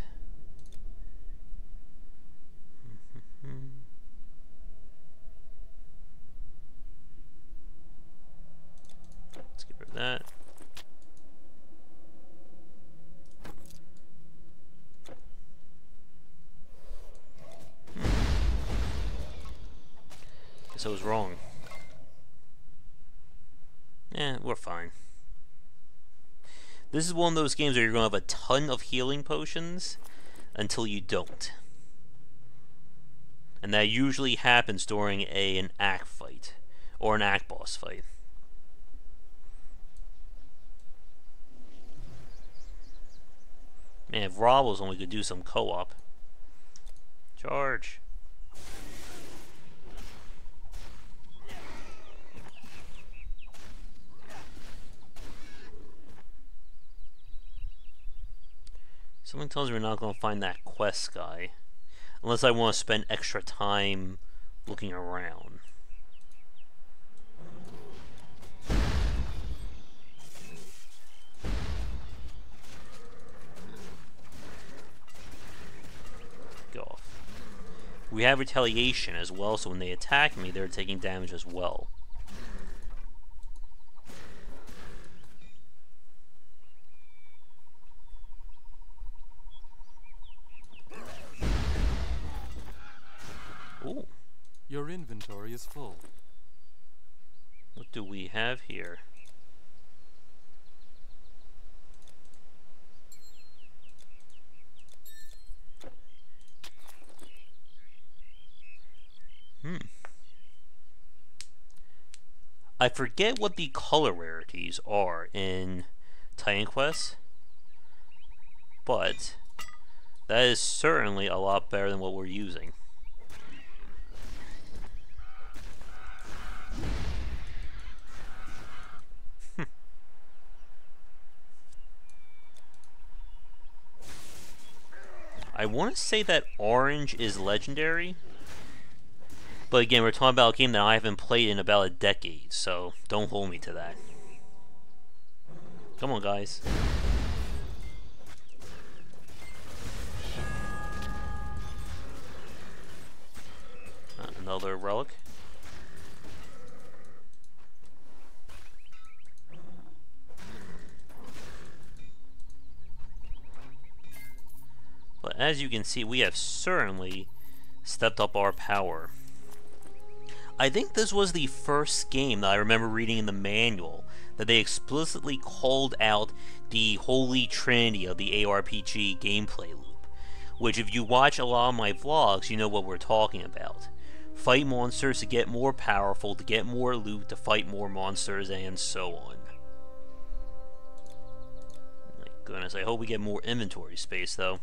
Let's get rid of that. Guess I was wrong. Yeah, we're fine. This is one of those games where you're going to have a ton of healing potions until you don't. And that usually happens during an act fight or an act boss fight. Man, if Rob was on, we could do some co-op. Charge. Something tells me we're not going to find that quest guy. Unless I want to spend extra time looking around. Go off. We have retaliation as well, so when they attack me, they're taking damage as well. Ooh. Your inventory is full. What do we have here? I forget what the color rarities are in Titan Quest, but That is certainly a lot better than what we're using. I want to say that orange is legendary. But again, we're talking about a game that I haven't played in about a decade, so don't hold me to that. Come on, guys. Another relic. But as you can see, we have certainly stepped up our power. I think this was the first game that I remember reading in the manual that they explicitly called out the holy trinity of the ARPG gameplay loop, which if you watch a lot of my vlogs, you know what we're talking about. Fight monsters to get more powerful, to get more loot, to fight more monsters, and so on. My goodness, I hope we get more inventory space, though.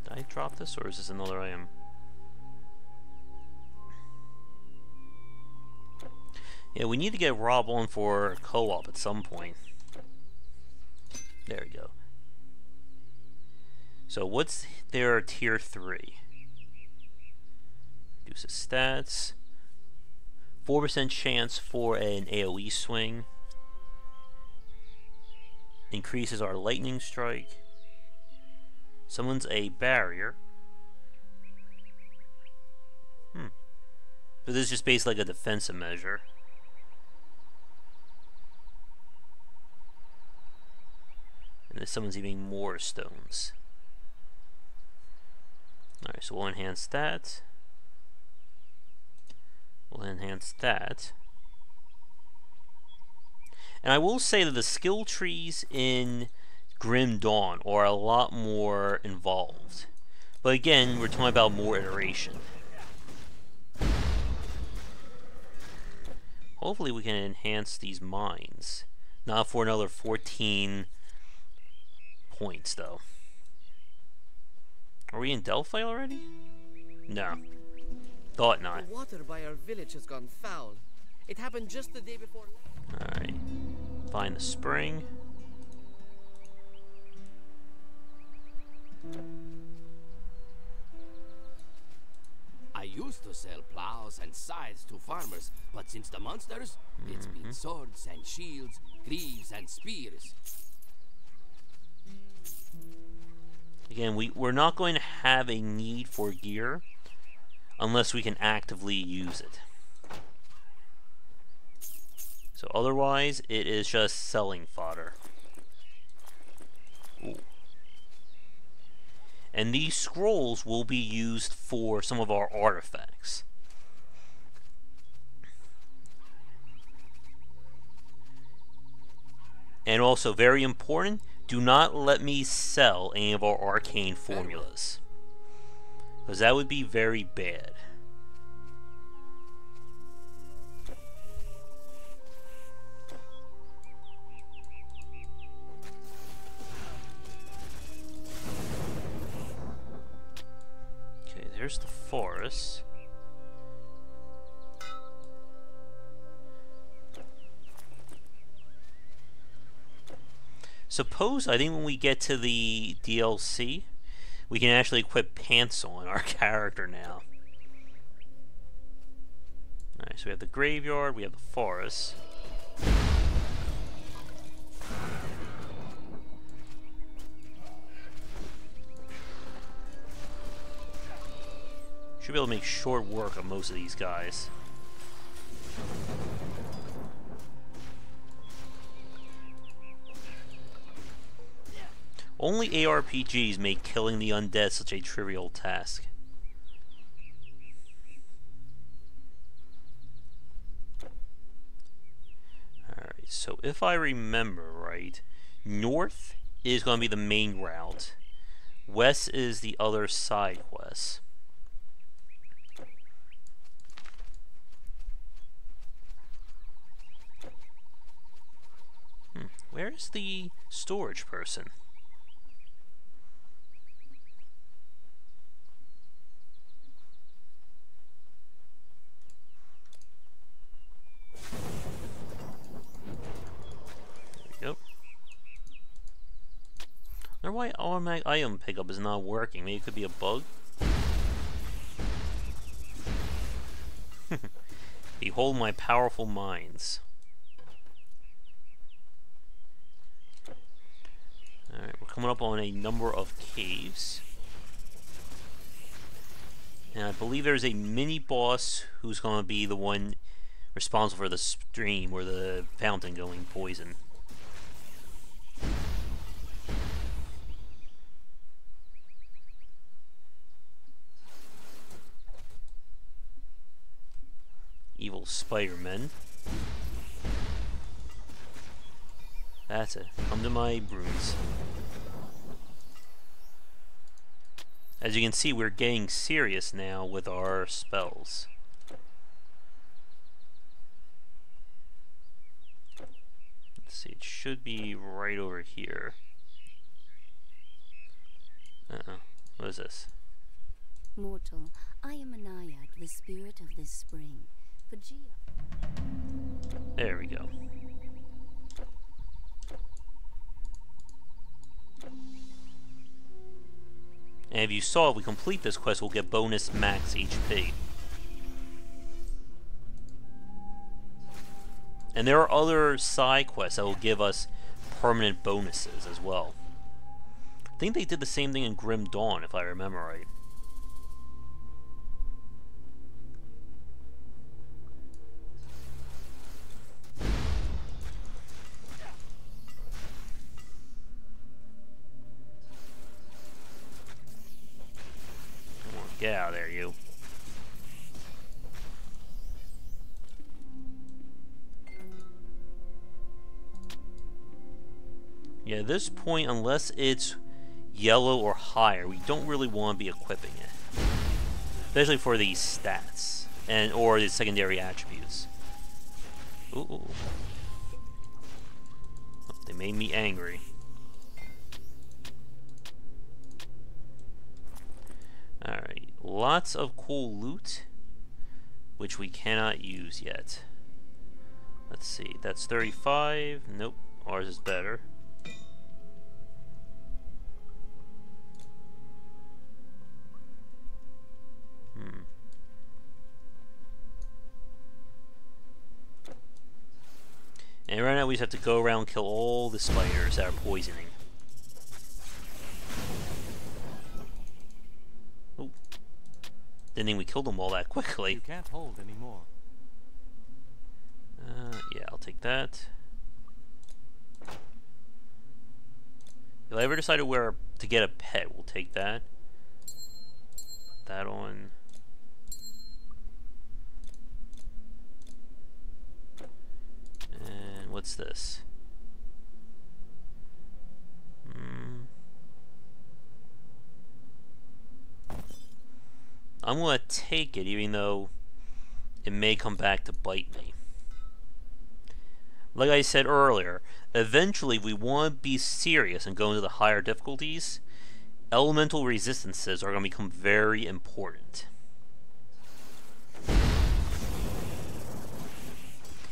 Did I drop this, or is this another item? Yeah, we need to get Rob on for co-op at some point. There we go. So what's their tier 3? Reduces stats. 4% chance for an AoE swing. Increases our lightning strike. Summons a barrier. But this is just basically like a defensive measure. And this summons even more stones. Alright, so we'll enhance that. We'll enhance that. And I will say that the skill trees in Grim Dawn are a lot more involved. But again, we're talking about more iteration. Hopefully we can enhance these mines. Not for another 14 points, though. Are we in Delphi already? No. Thought not. The water by our village has gone foul. It happened just the day before. Alright. Find the spring. I used to sell plows and scythes to farmers, but since the monsters, it's been swords and shields, greaves and spears. Again, we're not going to have a need for gear unless we can actively use it. So otherwise, it is just selling fodder. Ooh. And these scrolls will be used for some of our artifacts. And also, very important, do not let me sell any of our arcane formulas, because that would be very bad. Okay, there's the forest. Suppose, I think when we get to the DLC, we can actually equip pants on our character now. Alright, so we have the graveyard, we have the forest. Should be able to make short work of most of these guys. Only ARPGs make killing the undead such a trivial task. So if I remember right, north is going to be the main route. West is the other side quest. Where's the storage person? There we go. I wonder why automatic item pickup is not working. Maybe it could be a bug? Behold my powerful minds. Alright, we're coming up on a number of caves. And I believe there's a mini-boss who's going to be the one responsible for the stream or the fountain going poison. Evil Spider-Men. That's it. Come to my runes. As you can see, we're getting serious now with our spells. Let's see, it should be right over here. What is this? Mortal, I am a naiad, the spirit of this spring. There we go. And if you saw, if we complete this quest, we'll get bonus max HP. And there are other side quests that will give us permanent bonuses as well. I think they did the same thing in Grim Dawn, if I remember right. Get out of there, you. Yeah, at this point, unless it's yellow or higher, we don't really want to be equipping it. Especially for these stats, and or the secondary attributes. Ooh. They made me angry. Alright. Lots of cool loot, which we cannot use yet. Let's see, that's 35. Nope, ours is better. And right now we just have to go around and kill all the spiders that are poisoning. Didn't think we killed them all that quickly. You can't hold anymore. Yeah, I'll take that. If I ever decided where to get a pet, we'll take that. Put that on. And what's this? I'm going to take it, even though it may come back to bite me. Like I said earlier, eventually we want to be serious and go into the higher difficulties. Elemental resistances are going to become very important.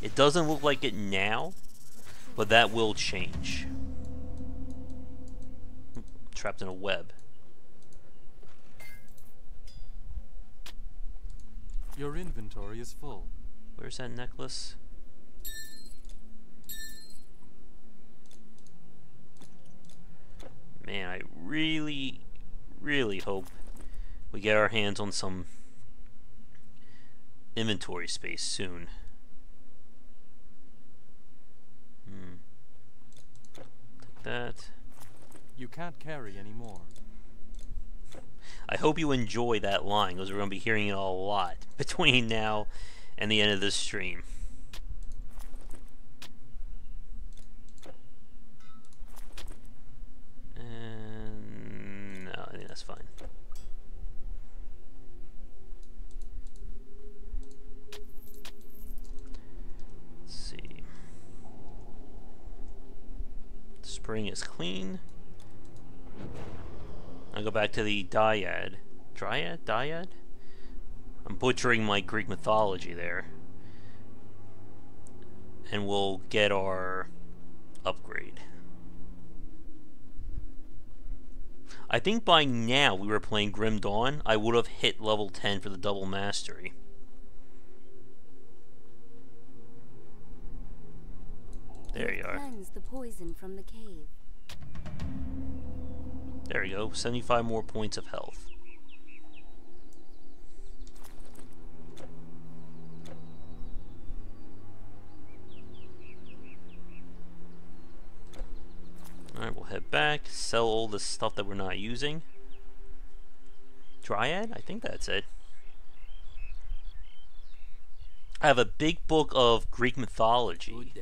It doesn't look like it now, but that will change. Trapped in a web. Your inventory is full. Where's that necklace? Man, I really, really hope we get our hands on some inventory space soon. Take that. You can't carry anymore. I hope you enjoy that line, because we're going to be hearing it a lot between now and the end of this stream. Spring is clean. I'll go back to the dyad. Dryad? Dyad? I'm butchering my Greek mythology there. And we'll get our upgrade. I think by now we were playing Grim Dawn. I would have hit level 10 for the double mastery. There you are. Cleanse the poison from the cave. There you go. 75 more points of health. Alright, we'll head back, sell all the stuff that we're not using. Dryad? I think that's it. I have a big book of Greek mythology.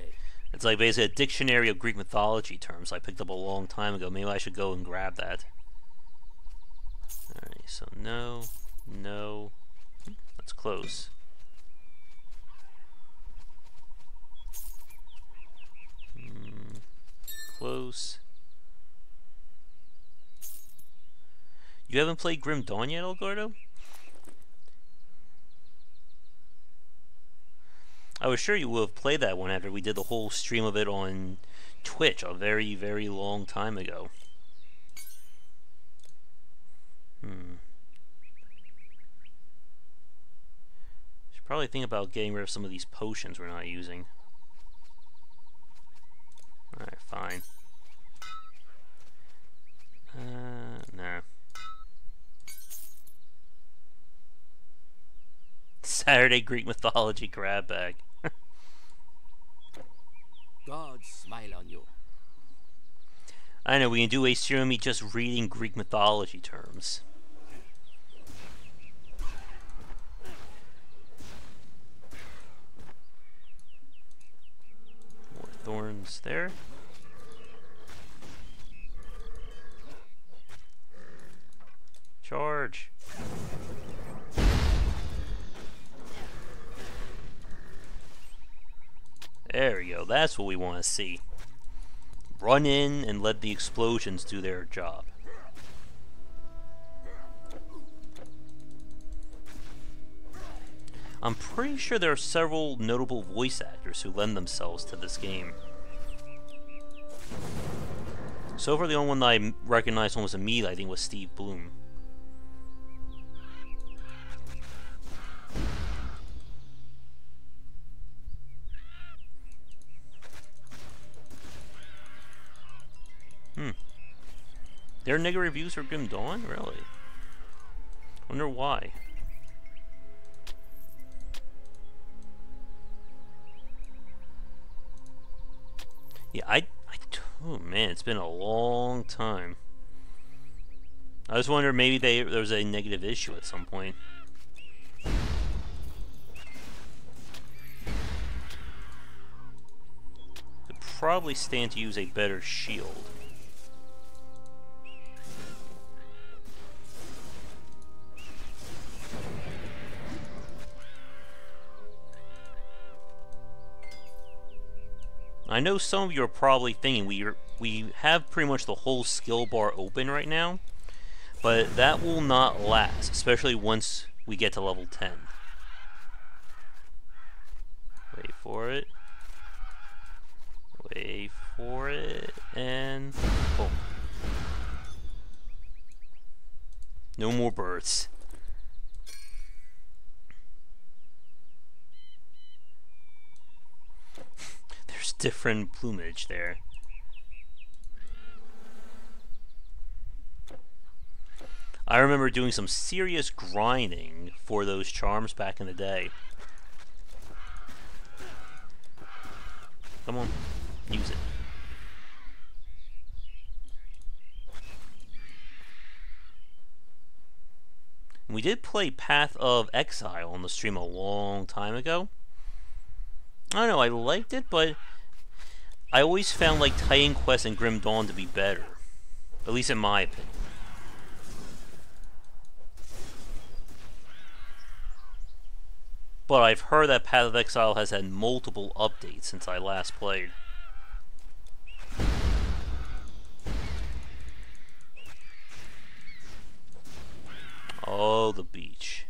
It's like basically a dictionary of Greek mythology terms I picked up a long time ago. Maybe I should go and grab that. Alright, so no, no. That's close. Close. You haven't played Grim Dawn yet, Elgardo? I was sure you would have played that one after we did the whole stream of it on Twitch a very, very long time ago. Should probably think about getting rid of some of these potions we're not using. Alright, fine. Nah. Saturday Greek mythology grab bag. God smile on you. I know, we can do a stream of me just reading Greek mythology terms. More thorns there. Charge. There we go, that's what we want to see. Run in and let the explosions do their job. I'm pretty sure there are several notable voice actors who lend themselves to this game. So far the only one that I recognized almost immediately, I think, was Steve Bloom. There are negative reviews for Grim Dawn? Really? Wonder why. Yeah, oh man, it's been a long time. I was wondering maybe there was a negative issue at some point. Could probably stand to use a better shield. I know some of you are probably thinking we have pretty much the whole skill bar open right now, but that will not last, especially once we get to level 10. Wait for it. Wait for it, and boom. No more birds. Different plumage there. I remember doing some serious grinding for those charms back in the day. Come on, use it. We did play Path of Exile on the stream a long time ago. I don't know, I liked it, but I always found like Titan Quest and Grim Dawn to be better. At least in my opinion. But I've heard that Path of Exile has had multiple updates since I last played. the beach.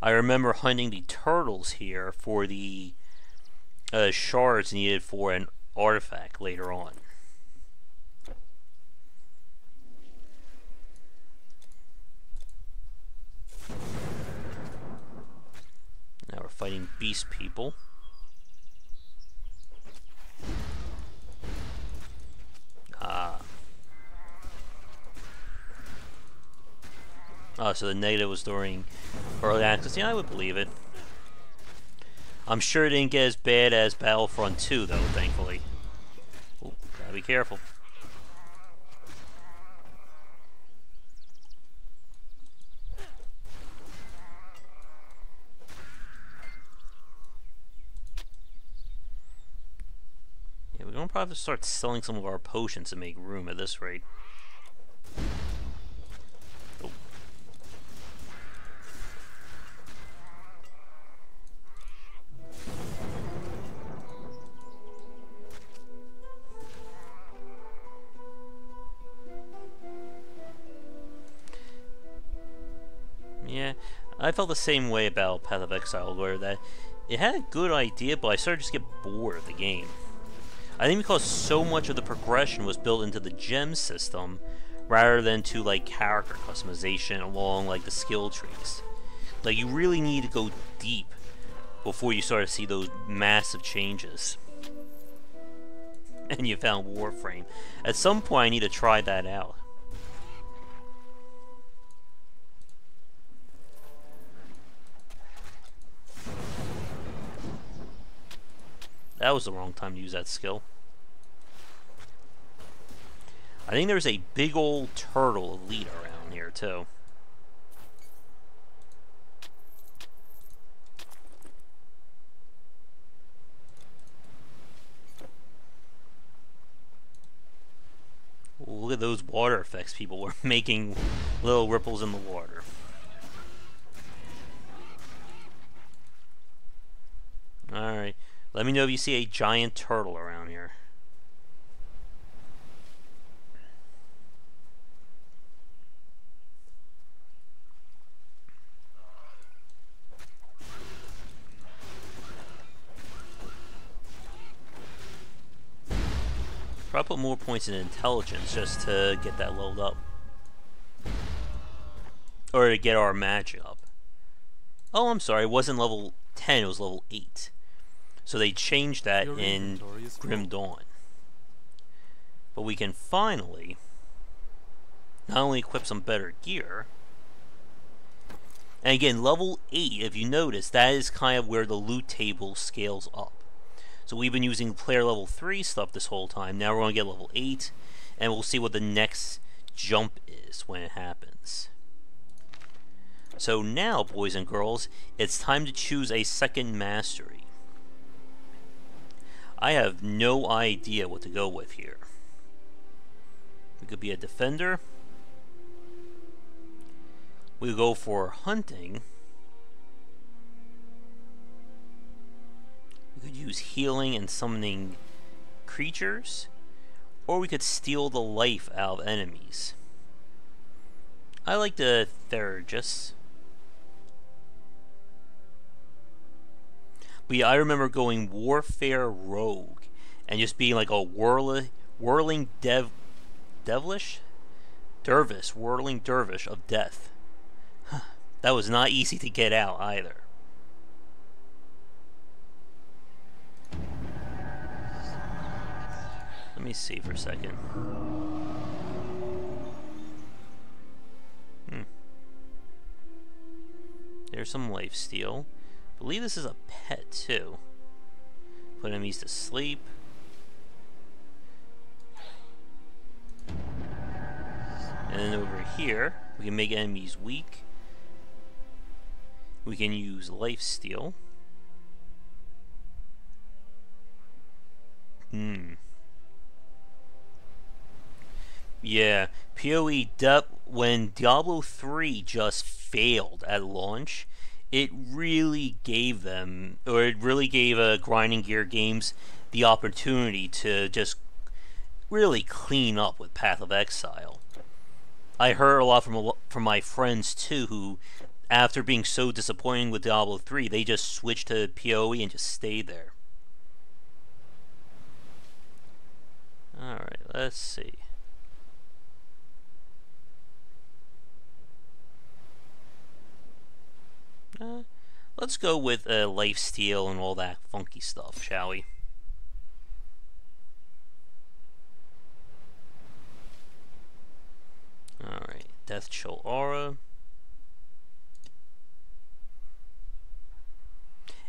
I remember hunting the turtles here for the shards needed for an artifact later on. Now we're fighting beast people. Oh, so the negative was during early access. Yeah, I would believe it. I'm sure it didn't get as bad as Battlefront 2, though, thankfully. Ooh, gotta be careful. Yeah, we're gonna probably have to start selling some of our potions to make room at this rate. Oh. Yeah, I felt the same way about Path of Exile, where that it had a good idea, but I started to just get bored of the game. I think because so much of the progression was built into the gem system, rather than to like character customization along like the skill trees. Like you really need to go deep before you start to see those massive changes. And you found Warframe. At some point I need to try that out. That was the wrong time to use that skill. I think there's a big old turtle elite around here too. Ooh, look at those water effects people were making little ripples in the water. Alright. Let me know if you see a giant turtle around here. Probably put more points in intelligence just to get that leveled up. Or to get our magic up. Oh, I'm sorry, it wasn't level 10, it was level 8. So they changed that in Grim Dawn. But we can finally not only equip some better gear, and again, level 8, if you notice, that is kind of where the loot table scales up. So we've been using player level 3 stuff this whole time. Now we're going to get level 8, and we'll see what the next jump is when it happens. So now, boys and girls, it's time to choose a second mastery. I have no idea what to go with here. We could be a defender. We could go for hunting. We could use healing and summoning creatures. Or we could steal the life out of enemies. I like the Theragis. But yeah, I remember going Warfare Rogue and just being like a whirling dervish of death. That was not easy to get out either. Let me see for a second. There's some lifesteal. I believe this is a pet too. Put enemies to sleep. And then over here, we can make enemies weak. We can use lifesteal. Yeah, PoE when Diablo 3 just failed at launch, it really gave them, or it really gave Grinding Gear Games the opportunity to just really clean up with Path of Exile. I heard a lot from my friends too, who, after being so disappointing with Diablo 3, they just switched to PoE and just stayed there. Alright, let's see. Let's go with lifesteal and all that funky stuff, shall we? Alright, Death Chill Aura.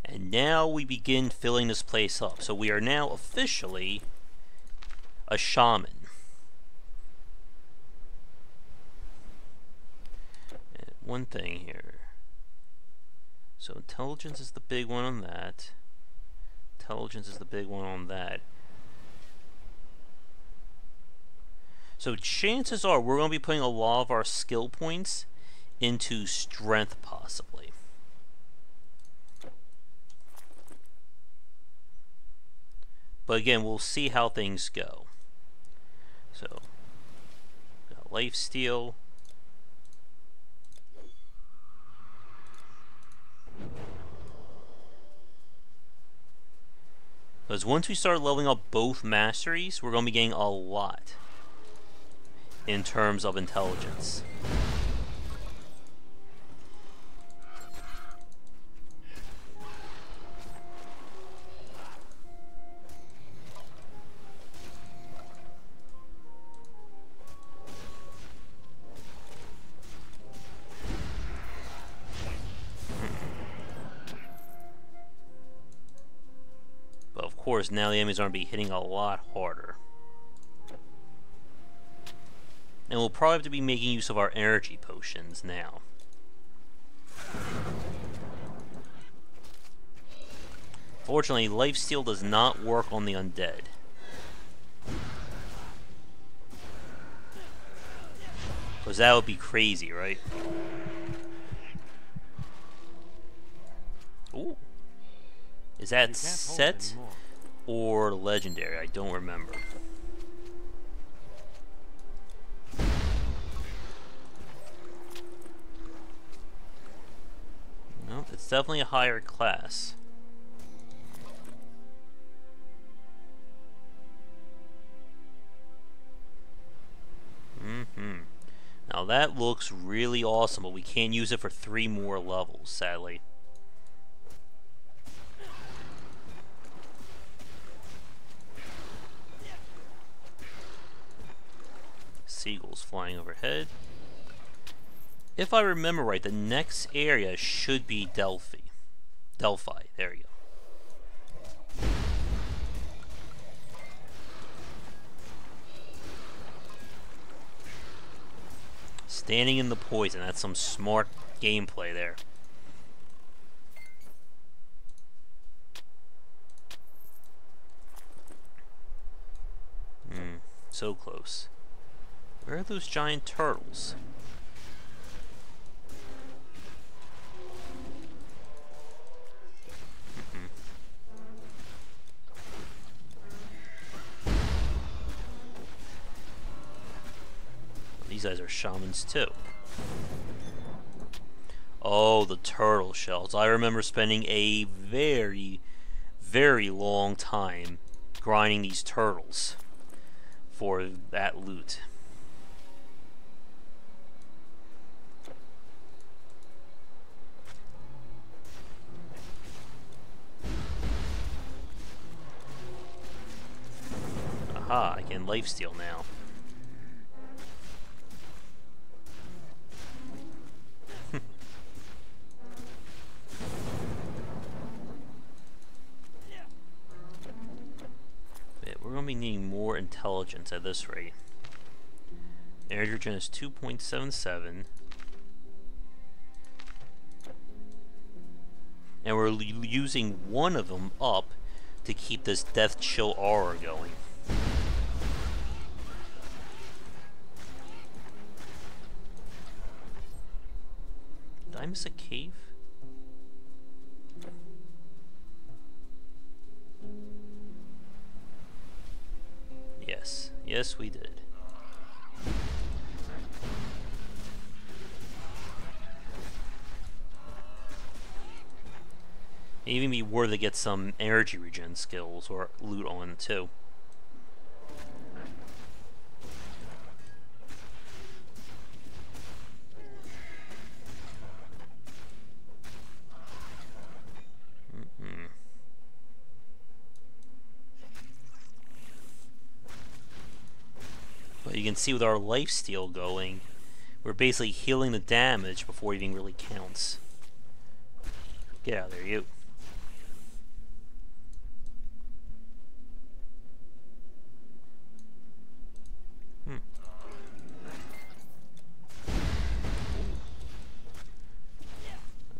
And now we begin filling this place up. So we are now officially a shaman. And one thing here. So intelligence is the big one on that. Intelligence is the big one on that. So chances are we're going to be putting a lot of our skill points into strength, possibly. But again, we'll see how things go. So, got lifesteal. Because once we start leveling up both masteries, we're going to be getting a lot in terms of intelligence. But of course, now the enemies are going to be hitting a lot harder. And we'll probably have to be making use of our energy potions now. Fortunately, lifesteal does not work on the undead. Because that would be crazy, right? Ooh. Is that set or legendary? I don't remember. Nope, it's definitely a higher class. Now that looks really awesome, but we can't use it for 3 more levels, sadly. Seagulls flying overhead. If I remember right, the next area should be Delphi. Delphi, there you go. Standing in the poison, that's some smart gameplay there. So close. Where are those giant turtles? These guys are shamans too. Oh, the turtle shells. I remember spending a very, very long time grinding these turtles for that loot. Aha, I can lifesteal now. We're going to be needing more intelligence at this rate. Energy regen is 2.77. And we're using one of them up to keep this Death Chill Aura going. Did I miss a cave? Yes. Yes, we did. It'd even be worth to get some energy regen skills or loot on too. But you can see with our lifesteal going, we're basically healing the damage before it even really counts. Get out of there, you.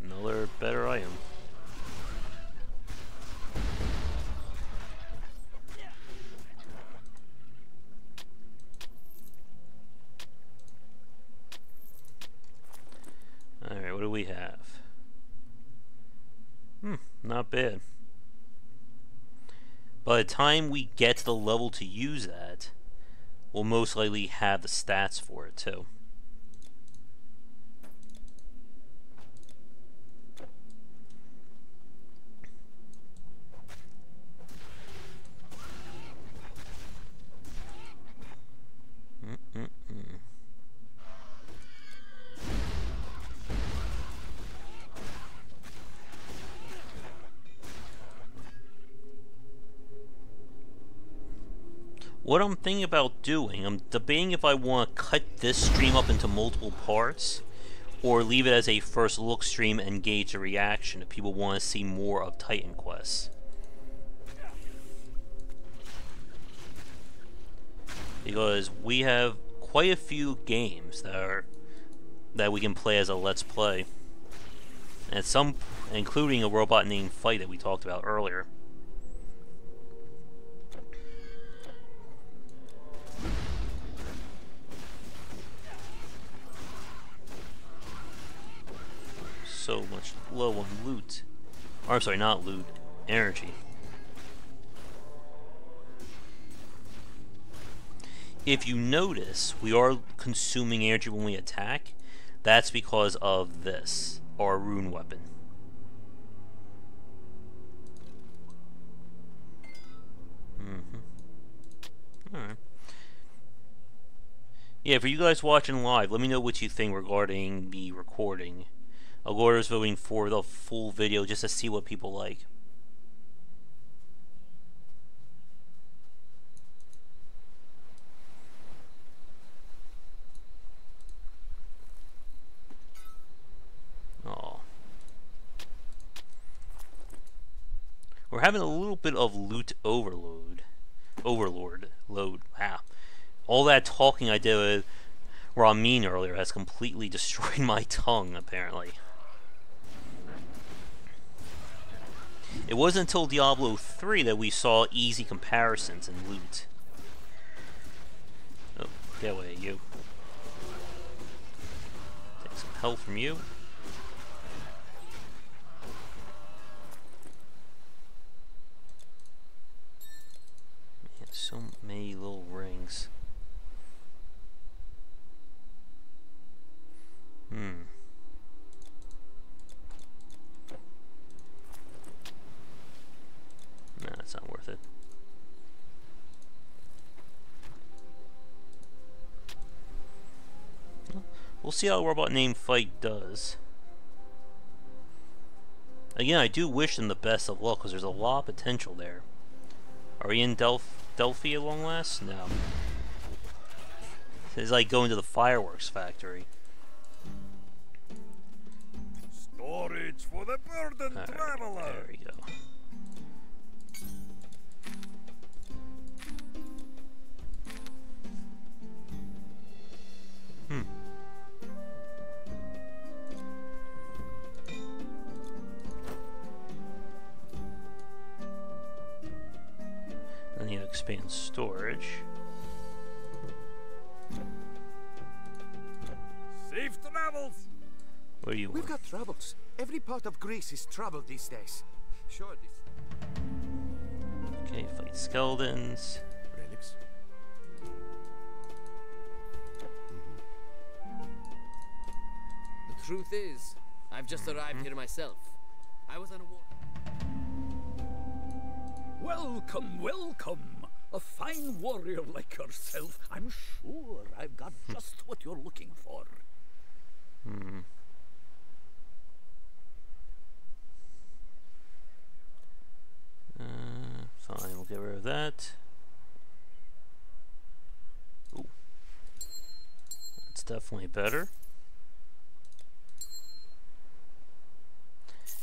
Another better item. Alright, what do we have? Not bad. By the time we get to the level to use that, we'll most likely have the stats for it too. What I'm thinking about doing, I'm debating if I want to cut this stream up into multiple parts, or leave it as a first look stream and gauge the reaction if people want to see more of Titan Quest. Because we have quite a few games that we can play as a Let's Play, and some, including a robot named Fight that we talked about earlier. So much low on loot. Or, I'm sorry, not loot, energy. If you notice, we are consuming energy when we attack. That's because of this, our rune weapon. Alright. Yeah, for you guys watching live, let me know what you think regarding the recording. I'll go orders voting for the full video just to see what people like. Oh. We're having a little bit of loot overload. Wow. All that talking I did with Ramin earlier has completely destroyed my tongue, apparently. It wasn't until Diablo 3 that we saw easy comparisons in loot. Oh, get away, you. Take some health from you. Man, so many little rings. No, it's not worth it. We'll see how a robot named Fight does. Again, I do wish them the best of luck because there's a lot of potential there. Are we in Delphi at long last? No. It's like going to the fireworks factory. Storage for the burdened traveler. There we go. I need to expand storage. Safe travels. What do you want? We've got troubles. Every part of Greece is troubled these days. Sure. Okay, fight skeletons. Relics. The truth is, I've just arrived here myself. I was unaware. Welcome, welcome. A fine warrior like yourself. I'm sure I've got just what you're looking for. Fine, we'll get rid of that. Ooh. That's definitely better.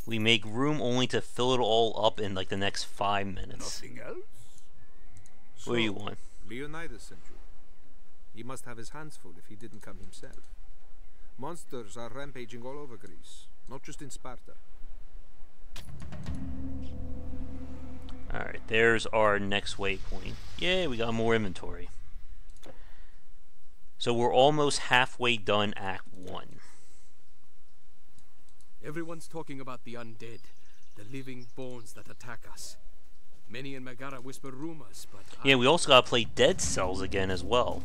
We make room only to fill it all up in like the next 5 minutes. Nothing else? What do you want? Leonidas sent you. He must have his hands full if he didn't come himself. Monsters are rampaging all over Greece, not just in Sparta. Alright, there's our next waypoint. Yay, we got more inventory. So we're almost halfway done Act 1. Everyone's talking about the undead, the living bones that attack us. Many in Megara whisper rumors, but yeah, we also gotta play Dead Cells again as well.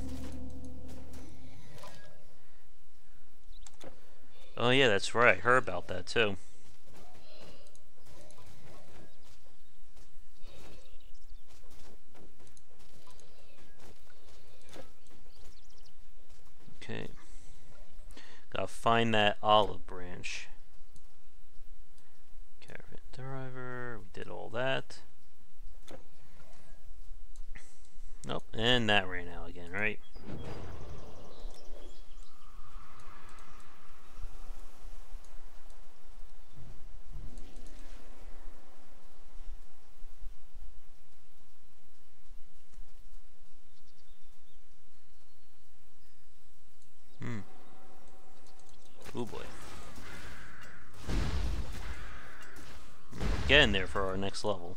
Oh yeah, that's right. I heard about that too. Okay. Gotta find that olive branch. Caravan driver. We did all that. Nope, and that ran out again, right? Oh boy. Get in there for our next level.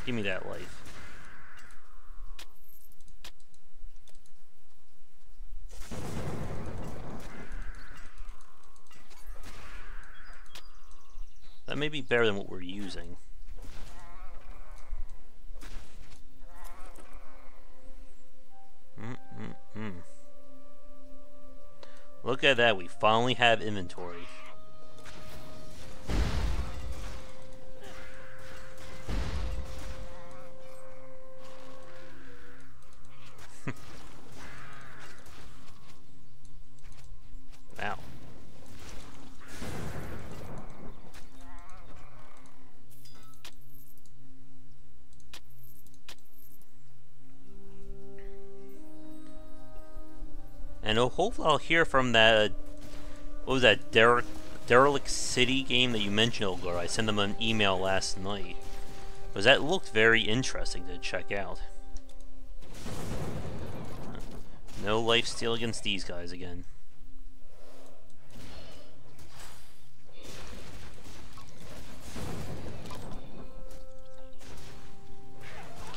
Give me that life. That may be better than what we're using. Look at that, we finally have inventory. Wow. And hopefully I'll hear from that, what was that, Derelict City game that you mentioned, Olgar. I sent them an email last night. Because that looked very interesting to check out. No lifesteal against these guys again.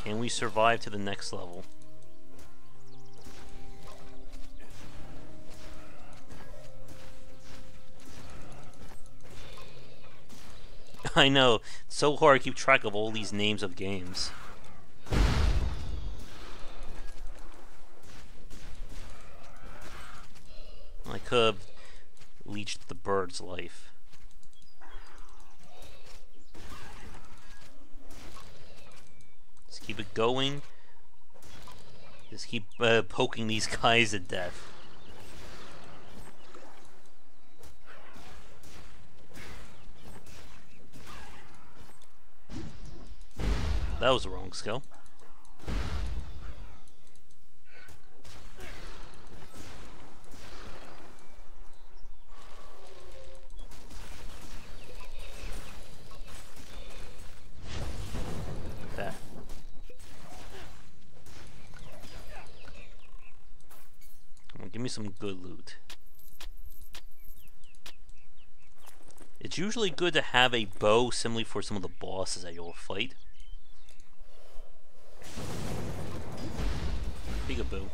Can we survive to the next level? I know, it's so hard to keep track of all these names of games. I could have leached the bird's life. Just keep it going. Just keep poking these guys to death. That was the wrong skill. That. Come on, give me some good loot. It's usually good to have a bow simply for some of the bosses that you'll fight. Peekaboo.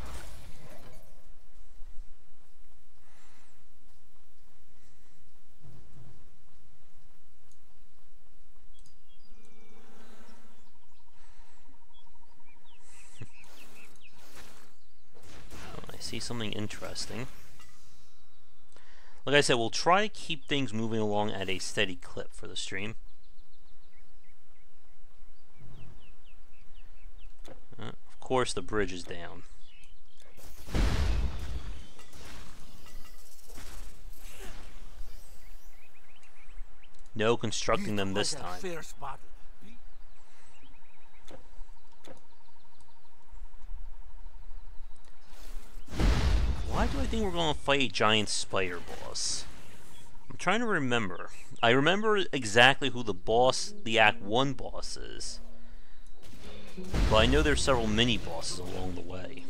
see something interesting. Like I said, we'll try to keep things moving along at a steady clip for the stream. Of course, the bridge is down. No constructing them this time. Why do I think we're going to fight a giant spider boss? I'm trying to remember. I remember exactly who the boss, the Act 1 boss is. But I know there's several mini bosses along the way.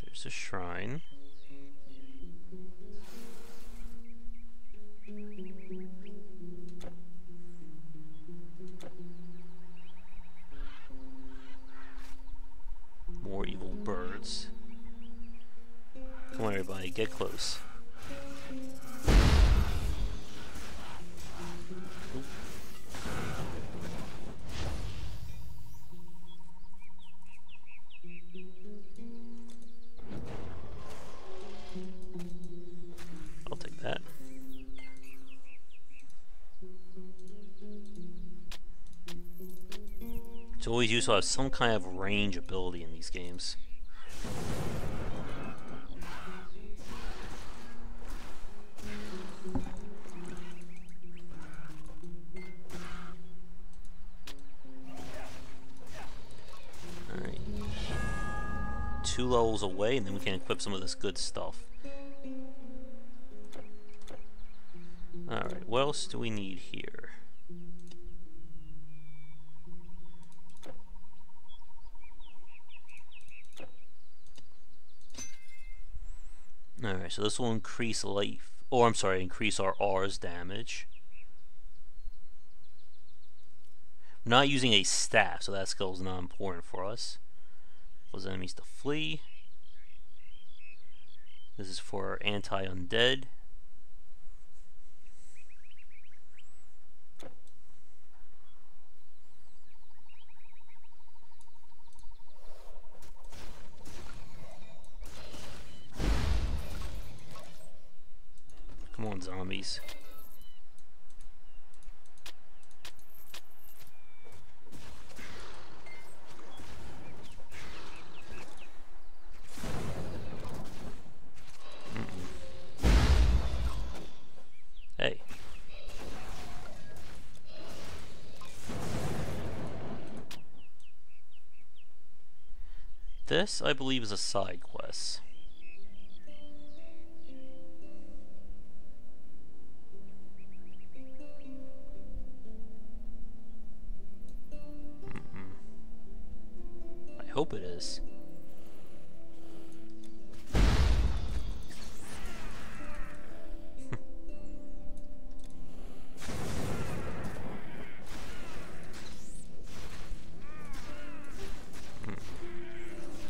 There's a shrine. More evil birds. Come on, everybody, get close. I'll take that. It's always useful to have some kind of range ability in these games. Alright. 2 levels away, and then we can equip some of this good stuff. Alright, what else do we need here? Alright, so this will increase life, or I'm sorry, increase our R's damage. I'm not using a staff, so that skill is not important for us. Cause enemies to flee. This is for anti-undead. Come on, zombies. Hey. This, I believe, is a side quest. I hope it is.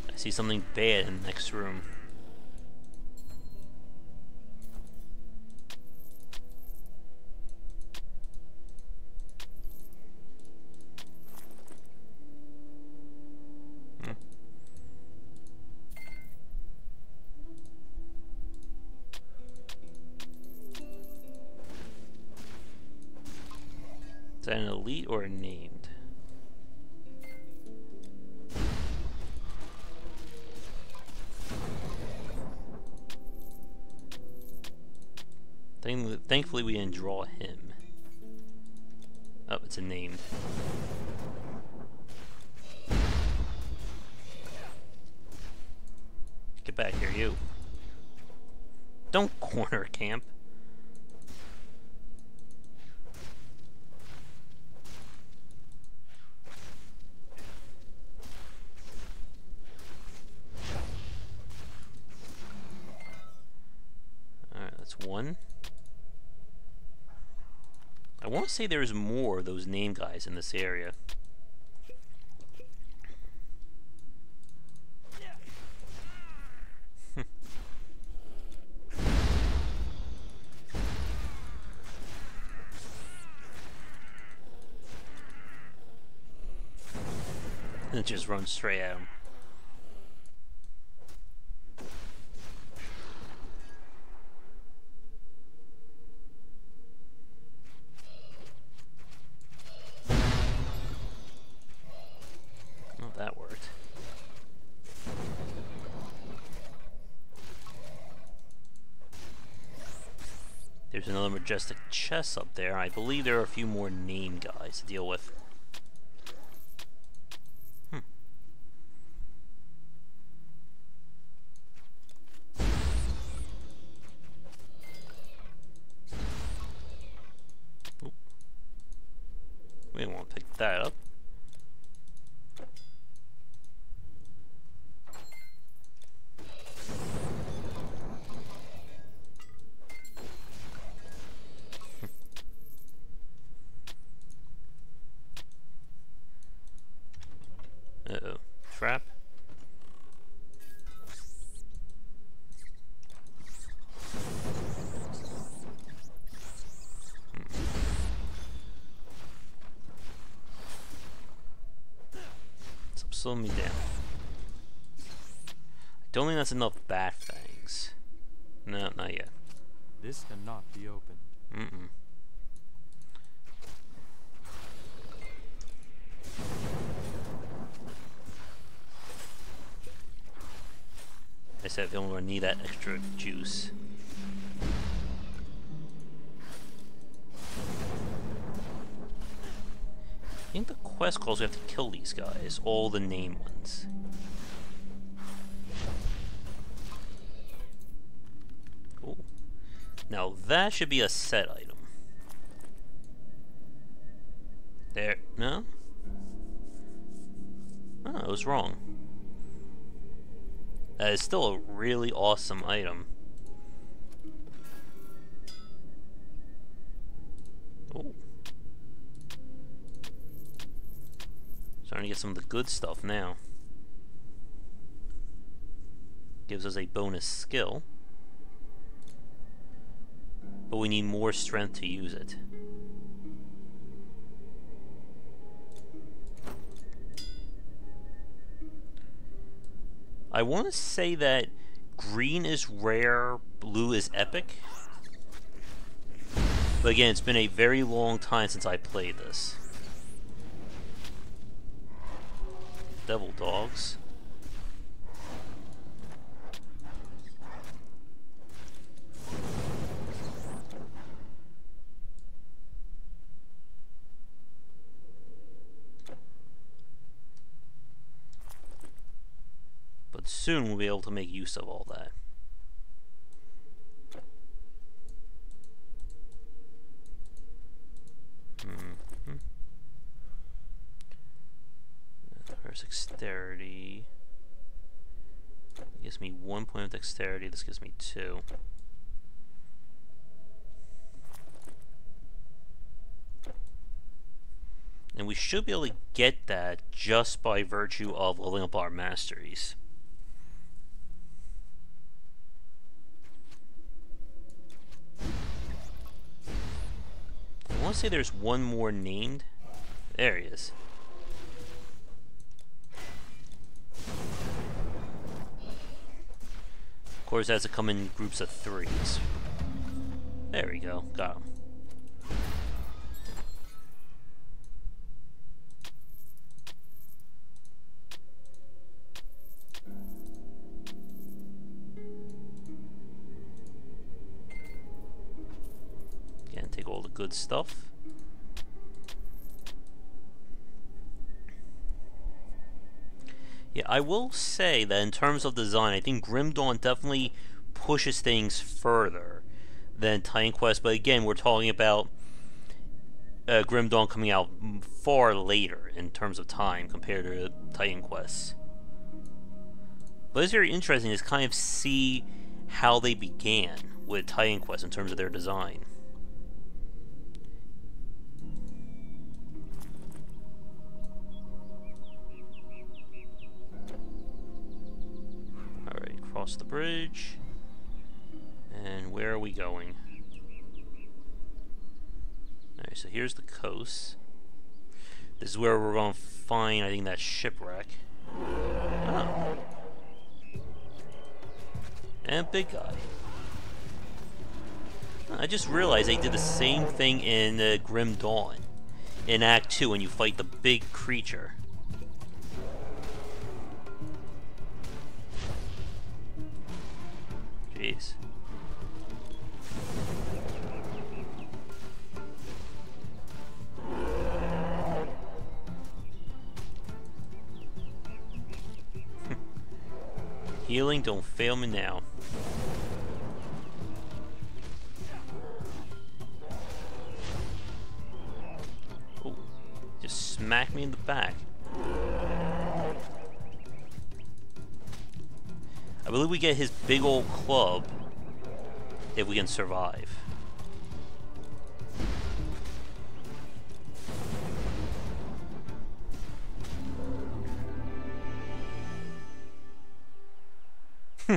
I see something bad in the next room. Is that an elite or a named? Thankfully we didn't draw him. Oh, it's a named. Get back here, you. Don't corner camp. Alright, that's one. I want to say there's more of those name guys in this area. Just run straight at him. Oh, that worked. There's another majestic chest up there. I believe there are a few more name guys to deal with. Oop. We didn't want to pick that up. Uh-oh. Trap. Stop slowing me down. I don't think that's enough bat fangs. No, not yet. This cannot be opened. Mm-mm. I said I don't need that extra juice. I think the quest calls we have to kill these guys, all the name ones. Cool. Now that should be a set item. There, no? Oh, I was wrong. That is still a really awesome item. Oh. Starting to get some of the good stuff now. Gives us a bonus skill. But we need more strength to use it. I want to say that green is rare, blue is epic. But again, it's been a very long time since I played this. Devil dogs. But soon we'll be able to make use of all that. There's dexterity. It gives me 1 point of dexterity. This gives me 2. And we should be able to get that just by virtue of leveling up our masteries. I want to say there's one more named. There he is. Of course, it has to come in groups of 3s. There we go. Got him. Again, take all the good stuff. Yeah, I will say that in terms of design, I think Grim Dawn definitely pushes things further than Titan Quest. But again, we're talking about Grim Dawn coming out far later in terms of time compared to Titan Quest. But it's very interesting to kind of see how they began with Titan Quest in terms of their design. Cross the bridge. And where are we going? Alright, so here's the coast. This is where we're going to find, I think, that shipwreck. Oh. And big guy. I just realized they did the same thing in Grim Dawn. In Act 2 when you fight the big creature. Jeez. Healing, don't fail me now. Oh, just smack me in the back. I believe we get his big old club if we can survive.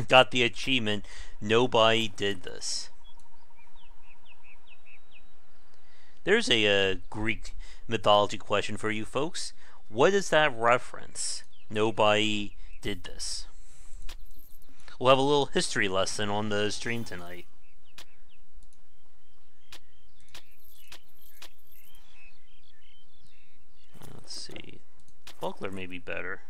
Got the achievement. Nobody did this. There's a Greek mythology question for you folks. What is that reference? Nobody did this. We'll have a little history lesson on the stream tonight. Let's see. Buckler may be better.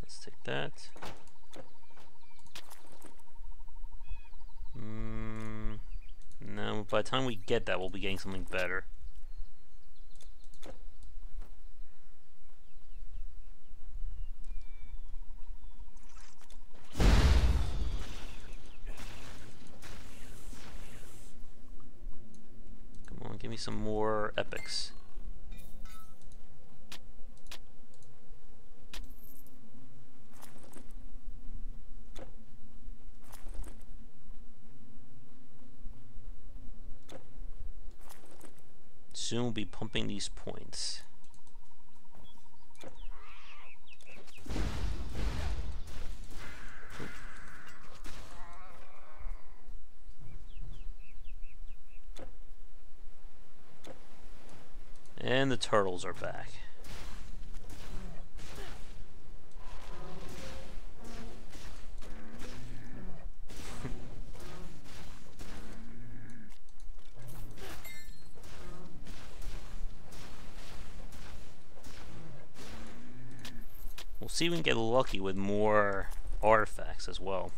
Let's take that. No, by the time we get that, we'll be getting something better. Come on, give me some more epics. Soon we'll be pumping these points. And the turtles are back. We'll see if we can get lucky with more artifacts as well.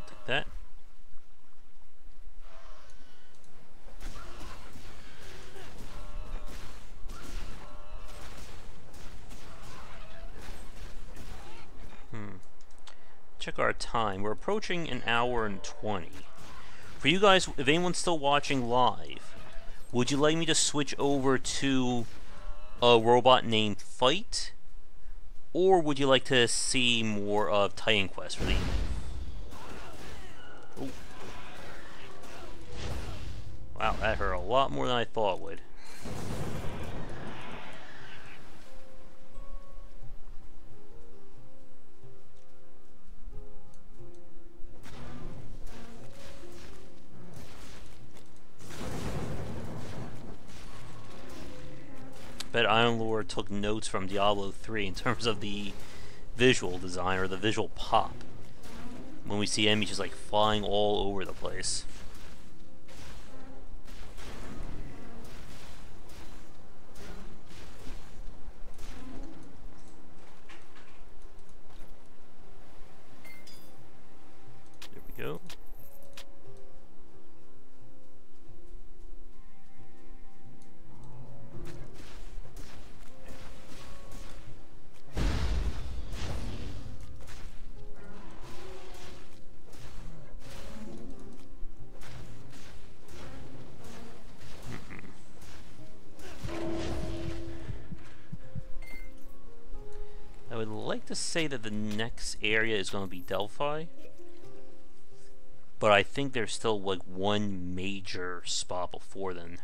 Take that. Check our time. We're approaching an hour and 20. For you guys, if anyone's still watching live, would you like me to switch over to a robot named Fight? Or would you like to see more of Titan Quest for the evening? Ooh. Wow, that hurt a lot more than I thought it would. Bet Iron Lord took notes from Diablo 3 in terms of the visual design or the visual pop. When we see enemies just like flying all over the place. There we go. I would like to say that the next area is going to be Delphi, but I think there's still like one major spot before then.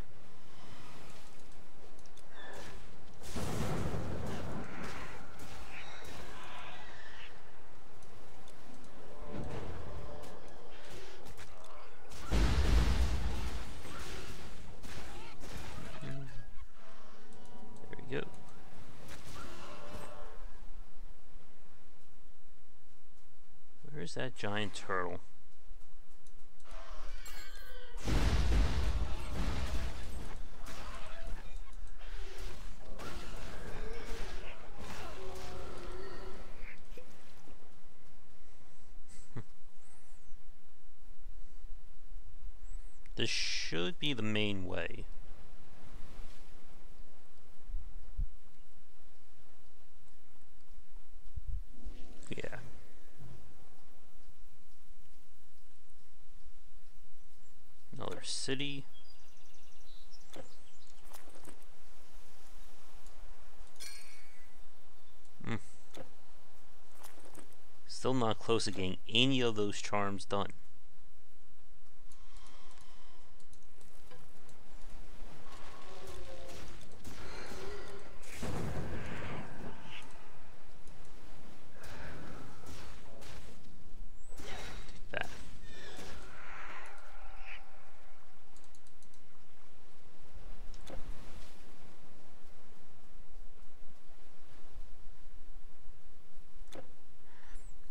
Where's that giant turtle? This should be the main way. Yeah. Another city. Still not close to getting any of those charms done. That.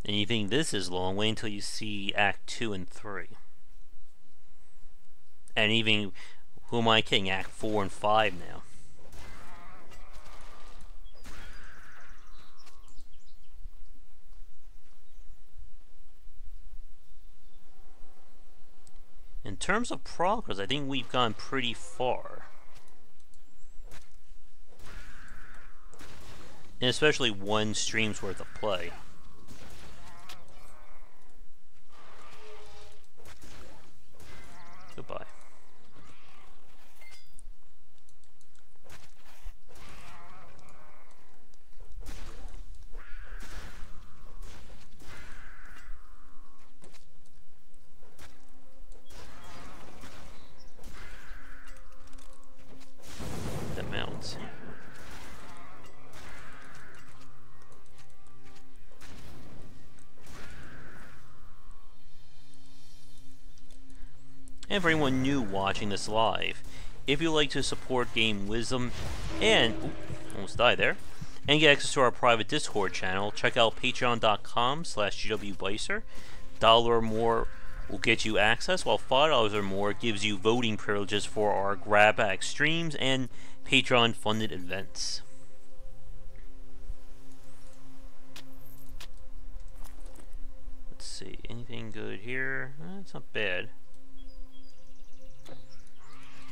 And you think this is long, wait until you see Act 2 and 3. And even, who am I kidding, Act 4 and 5 now. In terms of progress, I think we've gone pretty far. And especially one stream's worth of play. Goodbye. The mounts. And for anyone new watching this live, if you'd like to support Game Wisdom and almost died there, and get access to our private Discord channel, check out patreon.com/gwbicer. $1 or more will get you access, while $5 or more gives you voting privileges for our grab bag streams and Patreon funded events. Let's see, anything good here? It's not bad.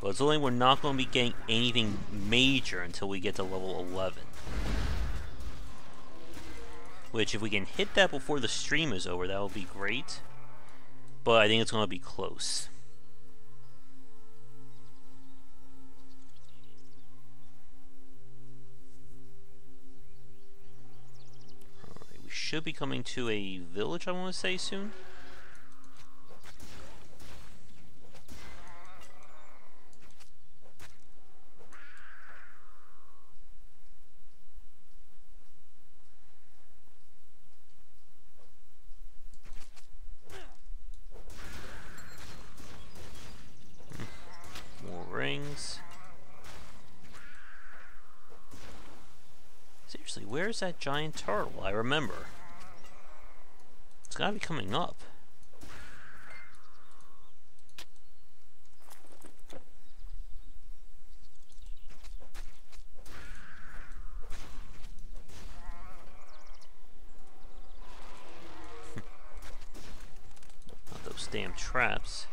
But it's only we're not going to be getting anything major until we get to level 11. Which, if we can hit that before the stream is over, that would be great. But I think it's going to be close. Alright, we should be coming to a village, I want to say, soon. Rings. Seriously, where's that giant turtle? I remember. It's gotta be coming up. Not those damn traps.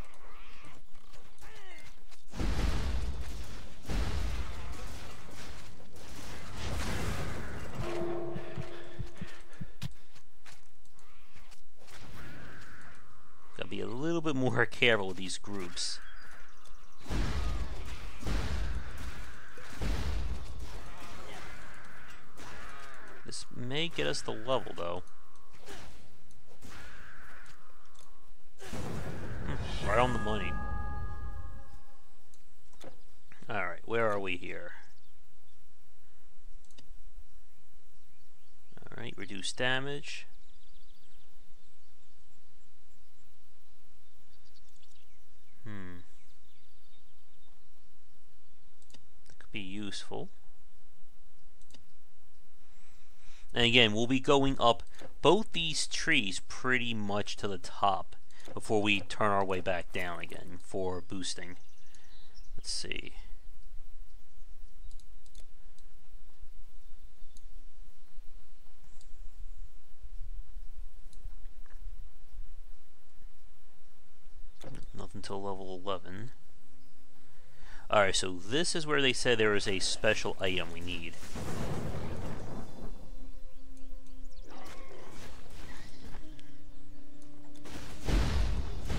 Gotta be a little bit more careful with these groups. This may get us the level, though. Right on the money. Alright, where are we here? Alright, reduce damage. That could be useful. And again, we'll be going up both these trees pretty much to the top before we turn our way back down again for boosting. Let's see. Nothing till level 11. Alright, so this is where they say there is a special item we need.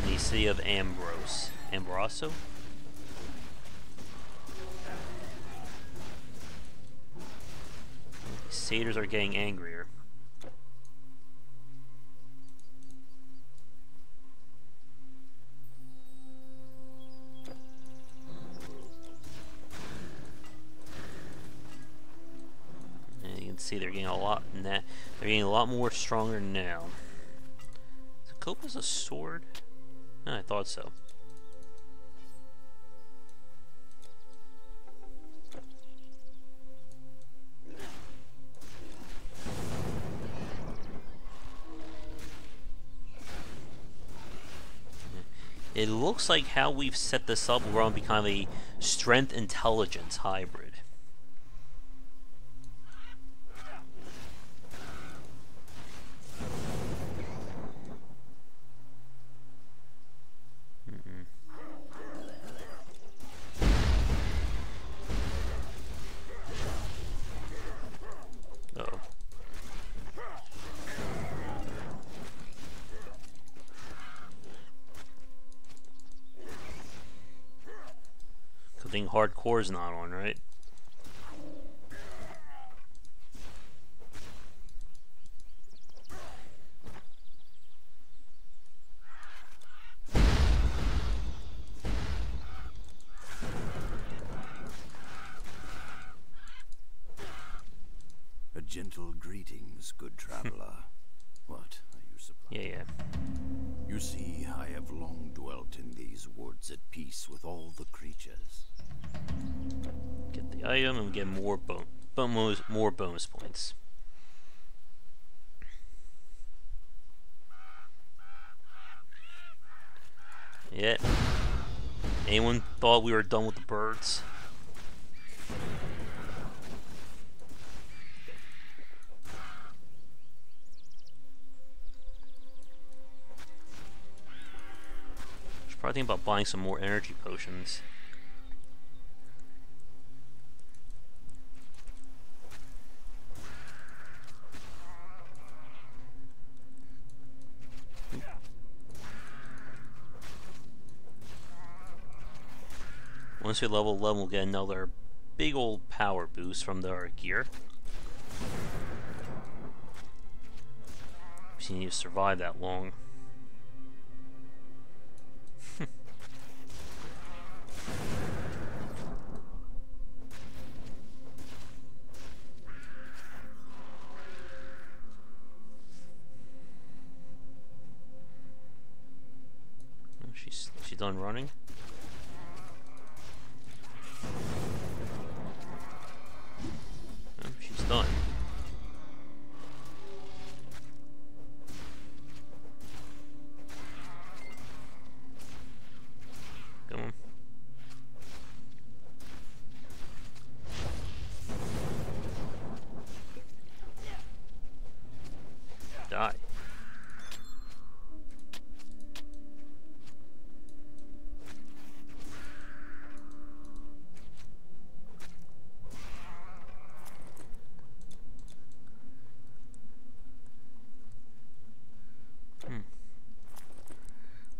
In the city of Ambroso? These satyrs are getting angrier. See, they're getting a lot. They're getting a lot more stronger now. Is Copa's a sword? I thought so. It looks like how we've set this up, we're going to be kind of a strength intelligence hybrid. Hardcore's not on, right? A gentle greetings, good traveler. What are you supplying? Yeah. You see, I have long dwelt in these woods at peace with all the creatures. Get the item and get more bonus points. Yeah. Anyone thought we were done with the birds? Should probably think about buying some more energy potions. Once we level 11, we'll get another big old power boost from our gear. We need to survive that long. She's done running. She's done. Come on. Die.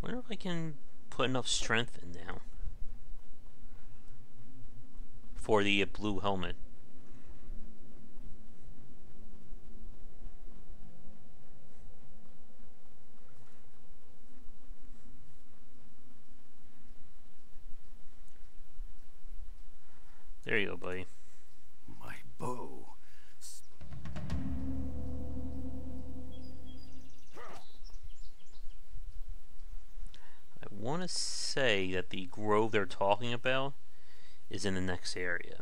Wonder if I can put enough strength in now for the blue helmet. There you go, buddy. My bow. I want to say that the grove they're talking about is in the next area.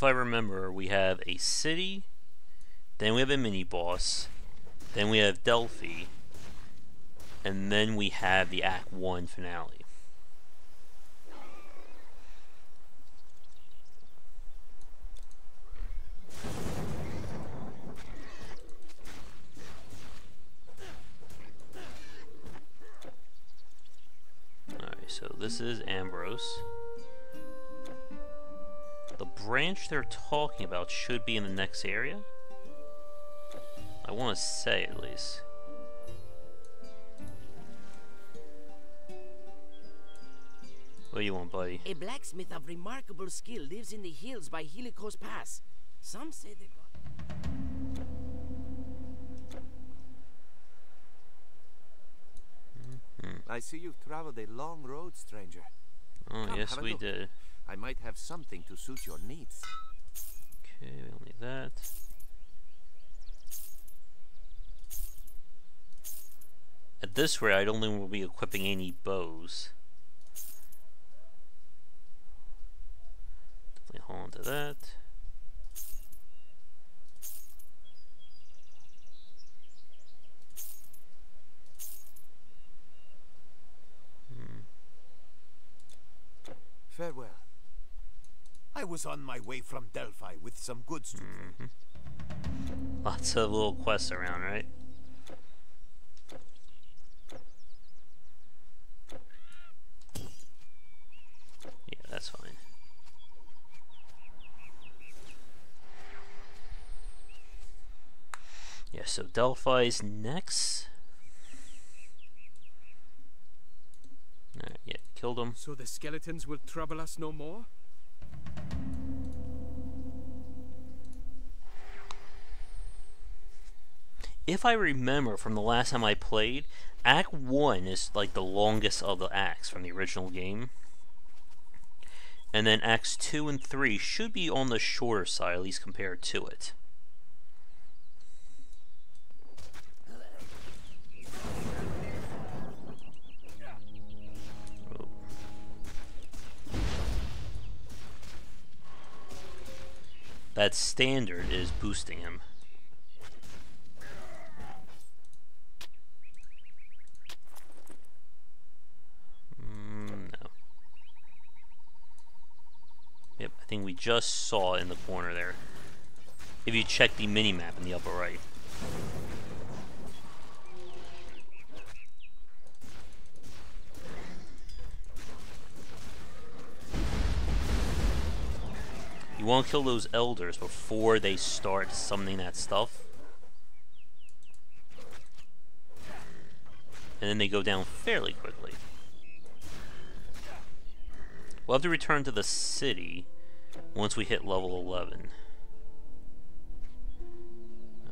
if I remember, we have a city, then we have a mini-boss, then we have Delphi, and then we have the Act 1 finale. Alright, so this is Ambrose. The branch they're talking about should be in the next area. I want to say, at least. What do you want, buddy? A blacksmith of remarkable skill lives in the hills by Helicos Pass. Some say they got... I see you've traveled a long road, stranger. Oh, Come, yes, we did. I might have something to suit your needs. Okay, we don't need that. At this rate, I don't think we'll be equipping any bows. Definitely hold on to that. Farewell. I was on my way from Delphi with some goods to trade. Lots of little quests around, right? Yeah, that's fine. Yeah, so Delphi's next. Alright, yeah, killed him. So the skeletons will trouble us no more? If I remember from the last time I played, Act 1 is like the longest of the acts from the original game. And then Acts 2 and 3 should be on the shorter side, at least compared to it. Oh. That standard is boosting him. No. Yep, I think we just saw it in the corner there. If you check the mini-map in the upper right. You want to kill those elders before they start summoning that stuff. And then they go down fairly quickly. We'll have to return to the city once we hit level 11.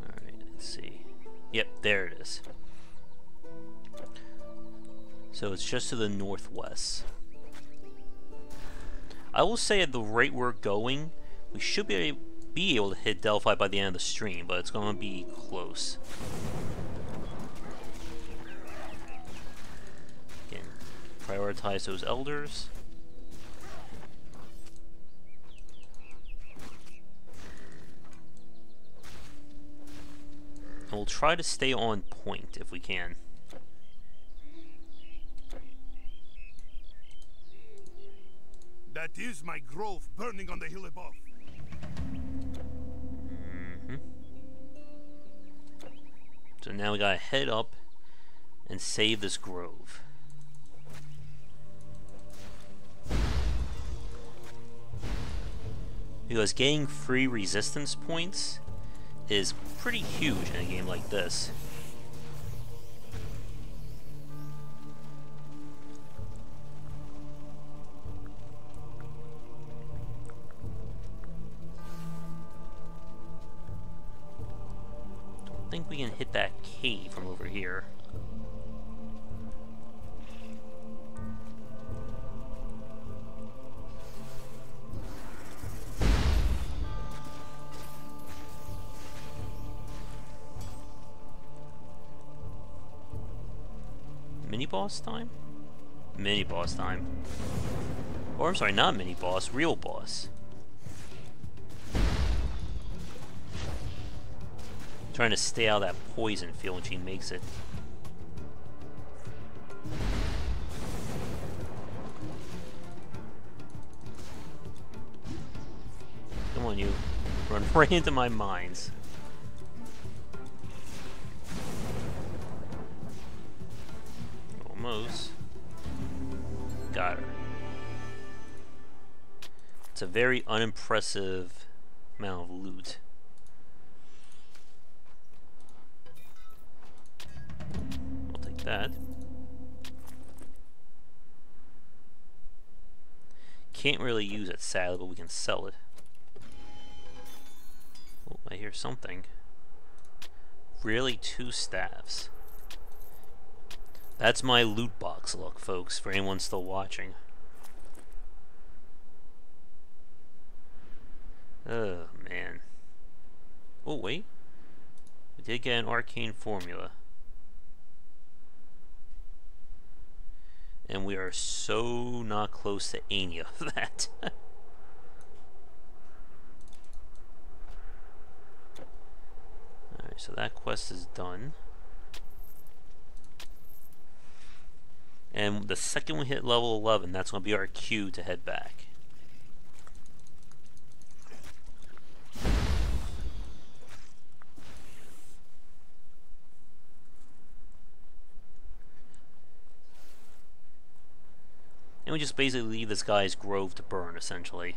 Alright, let's see. Yep, there it is. So it's just to the northwest. I will say at the rate we're going, we should be able to hit Delphi by the end of the stream, but it's going to be close. Again, prioritize those elders. And we'll try to stay on point if we can. That is my grove burning on the hill above. So now we gotta head up and save this grove. Because getting free resistance points is pretty huge in a game like this. Don't think we can hit that cave from over here. Mini-boss time? Mini-boss time. Or, I'm sorry, not mini-boss, real boss. Trying to stay out of that poison field when she makes it. Come on, you. Run right into my mines. Almost. Got her. It's a very unimpressive amount of loot. I'll take that. Can't really use it, sadly, but we can sell it. Oh, I hear something. Really, 2 staves. That's my loot box look, folks, for anyone still watching. Oh, man. Oh, wait. We did get an arcane formula. And we are so not close to any of that. Alright, so that quest is done. And the second we hit level 11, that's going to be our cue to head back. And we just basically leave this guy's grove to burn, essentially.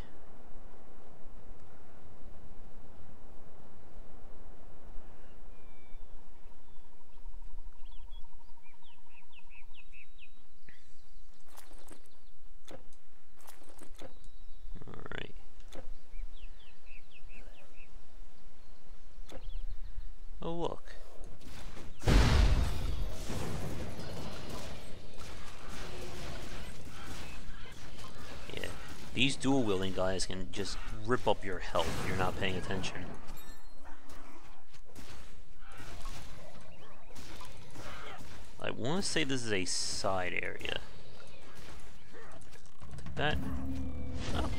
Alright. Oh, look. These dual-wielding guys can just rip up your health if you're not paying attention. I want to say this is a side area. Take that. Oh.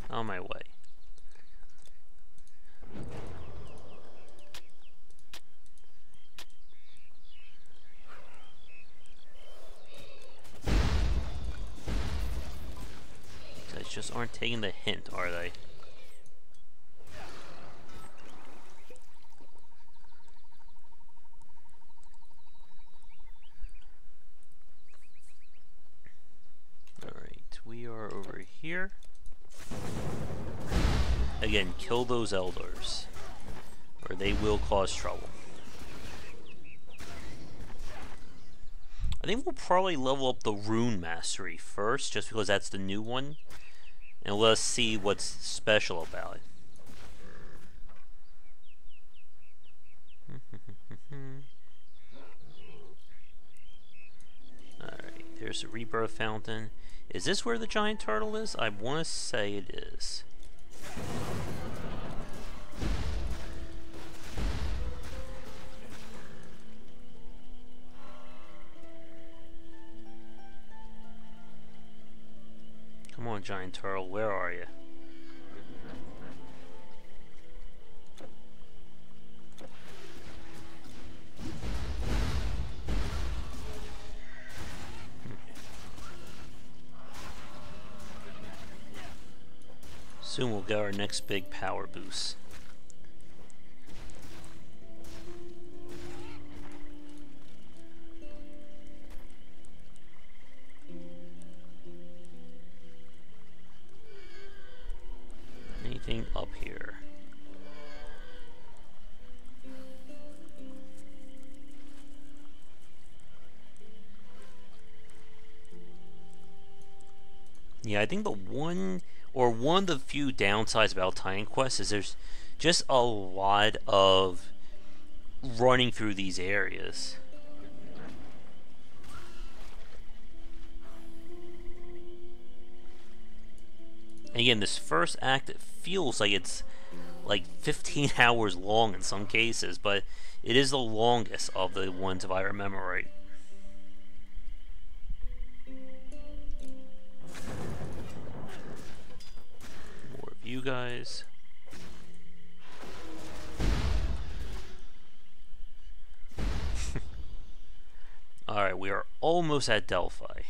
On my way. Just aren't taking the hint, are they? Alright, we are over here. Again, kill those elders, or they will cause trouble. I think we'll probably level up the Rune Mastery first, just because that's the new one. And let us see what's special about it. Alright, there's the Rebirth Fountain. Is this where the giant turtle is? I want to say it is. Come on, giant turtle, where are you? Soon we'll get our next big power boost. Anything up here? Yeah, I think the one of the few downsides about Titan Quest is there's just a lot of running through these areas. And again, this first act, it feels like it's like 15 hours long in some cases, but it is the longest of the ones if I remember right. guys. Alright, we are almost at Delphi.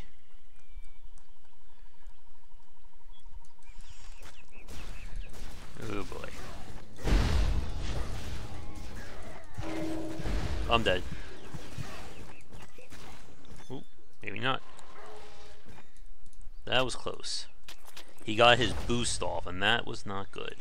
Oh boy. I'm dead. Ooh, maybe not. That was close. He got his boost off, and that was not good.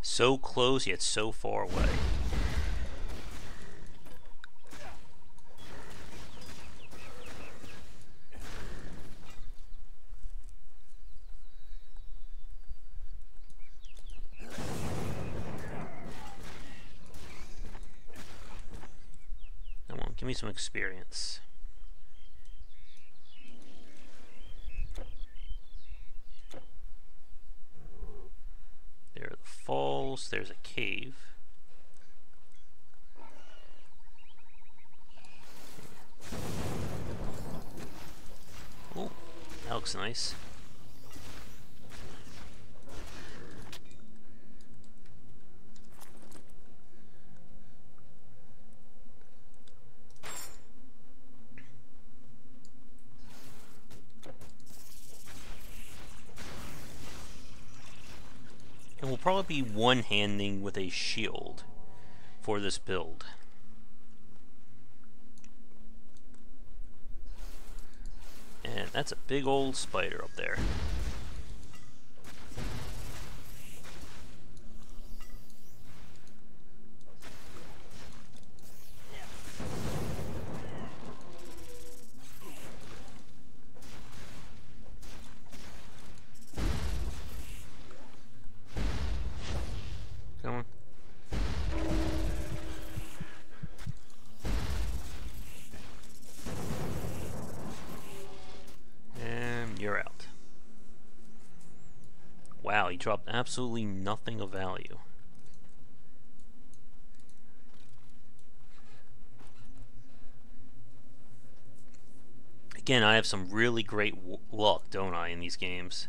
So close, yet so far away. Come on, give me some experience. There are the falls, there's a cave. Oh, that looks nice. And we'll probably be one-handing with a shield for this build. And that's a big old spider up there. Come on. And you're out. Wow, he dropped absolutely nothing of value. Again, I have some really great luck, don't I, in these games?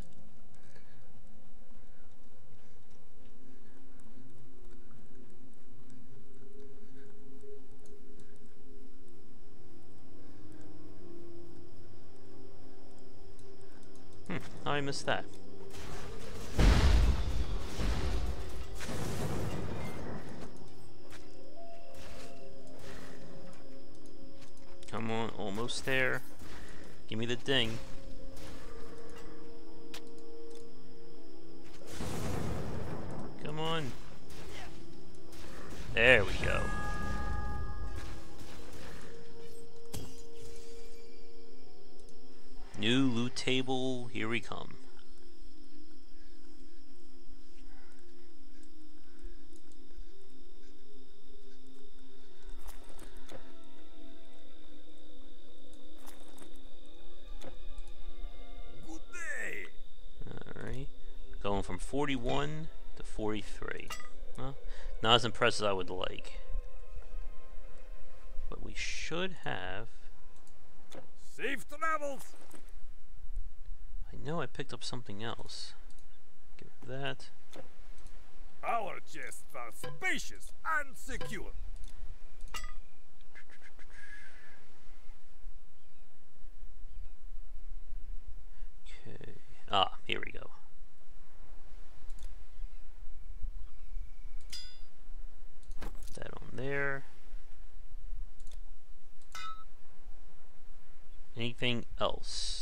How I missed that? Come on, almost there. Give me the ding. Come on. There we go. New loot table, here we come. Good day. Alright. Going from 41 to 43. Well, not as impressed as I would like. But we should have... Safe travels. I know I picked up something else. Get rid of that. Our chests are spacious and secure. Okay. Ah, here we go. Put that on there. Anything else?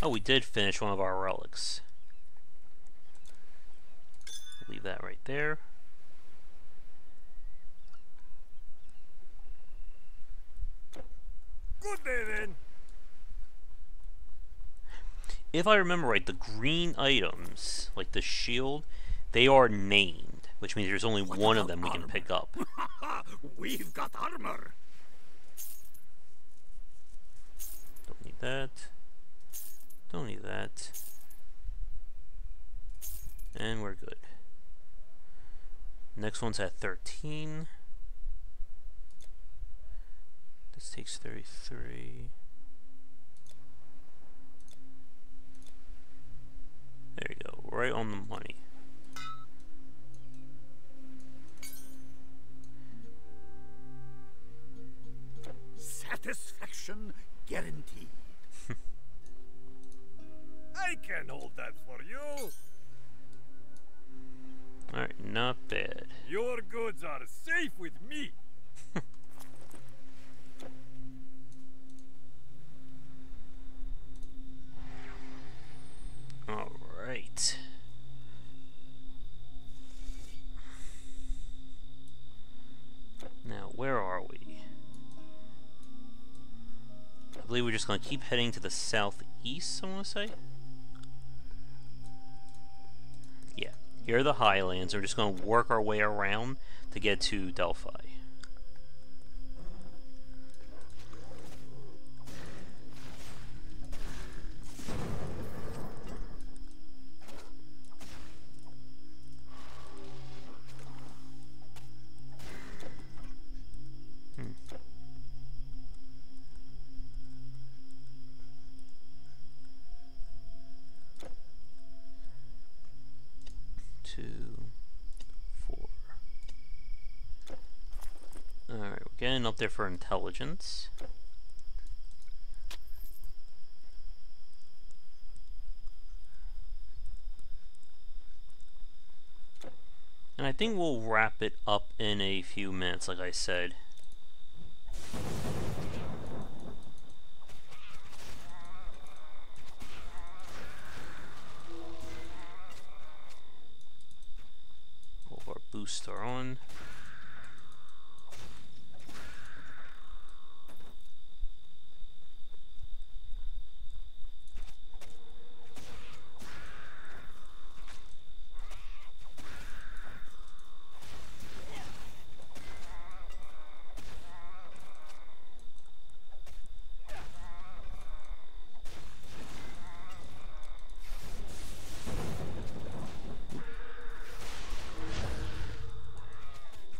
Oh, we did finish one of our relics. Leave that right there. Good day then. If I remember right, the green items, like the shield, they are named, which means there's only one of them we can pick up. We've got armor. Don't need that. Don't need that. And we're good. Next one's at 13. This takes 33. There you go, right on the money. Satisfaction guaranteed. I can hold that for you. Alright, not bad. Your goods are safe with me. Alright. Now, where are we? I believe we're just going to keep heading to the southeast, I want to say. Yeah, here are the highlands. We're just going to work our way around to get to Delphi. Alright, we're getting up there for intelligence. And I think we'll wrap it up in a few minutes, like I said. All of our boosts are on.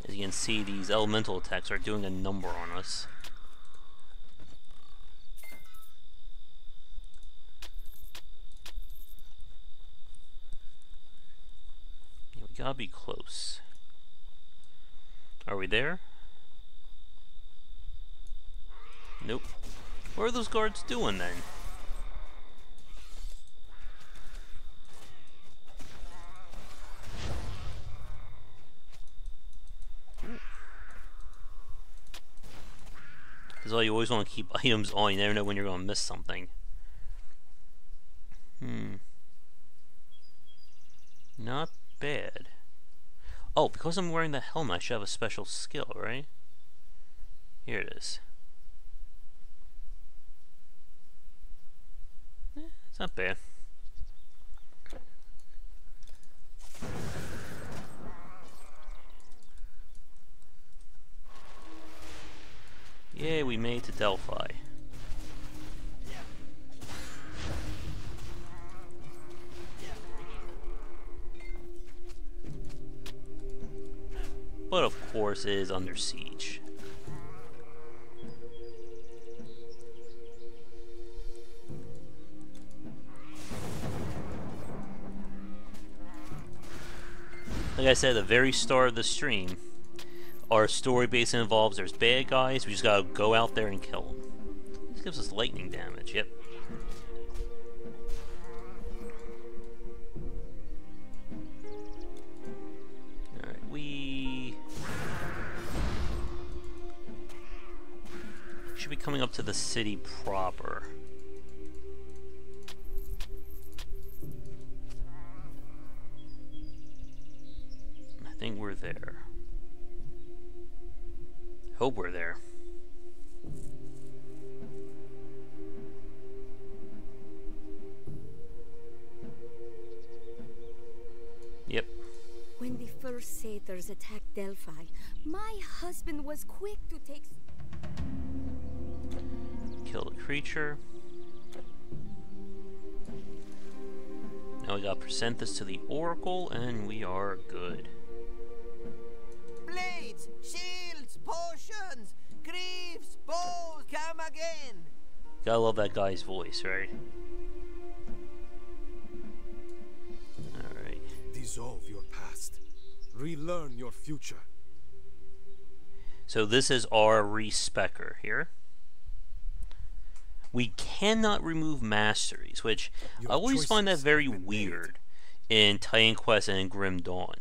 As you can see, these elemental attacks are doing a number on us. Yeah, we gotta be close. Are we there? Nope. What are those guards doing then? That's why you always want to keep items on. You never know when you're going to miss something. Not bad. Oh, because I'm wearing the helmet, I should have a special skill, right? Here it is. It's not bad. Yay, we made it to Delphi. But of course it is under siege. Like I said at the very start of the stream, our story base involves there's bad guys, we just gotta go out there and kill them. This gives us lightning damage, yep. Alright, we should be coming up to the city proper. I think we're there. Hope we're there. Yep. When the first satyrs attacked Delphi, my husband was quick to take... Kill the creature. Now we gotta present this to the Oracle, and we are good. Blades, shields, potions, greaves, bows, come again. Gotta love that guy's voice, right? Alright. Dissolve your past. Relearn your future. So this is our respecker here. We cannot remove Masteries, which I always find that very weird in Titan Quest and in Grim Dawn.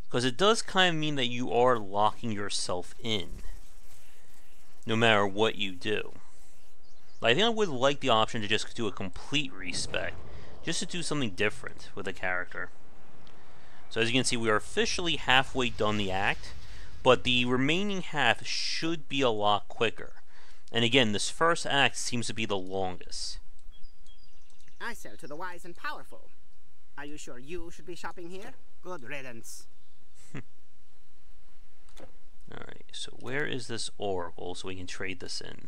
Because it does kind of mean that you are locking yourself in, no matter what you do. I think I would like the option to just do a complete respec, just to do something different with the character. So as you can see, we are officially halfway done the act, but the remaining half should be a lot quicker. And again, this first act seems to be the longest. I sell to the wise and powerful. Are you sure you should be shopping here? Good riddance. Alright, so where is this Oracle so we can trade this in?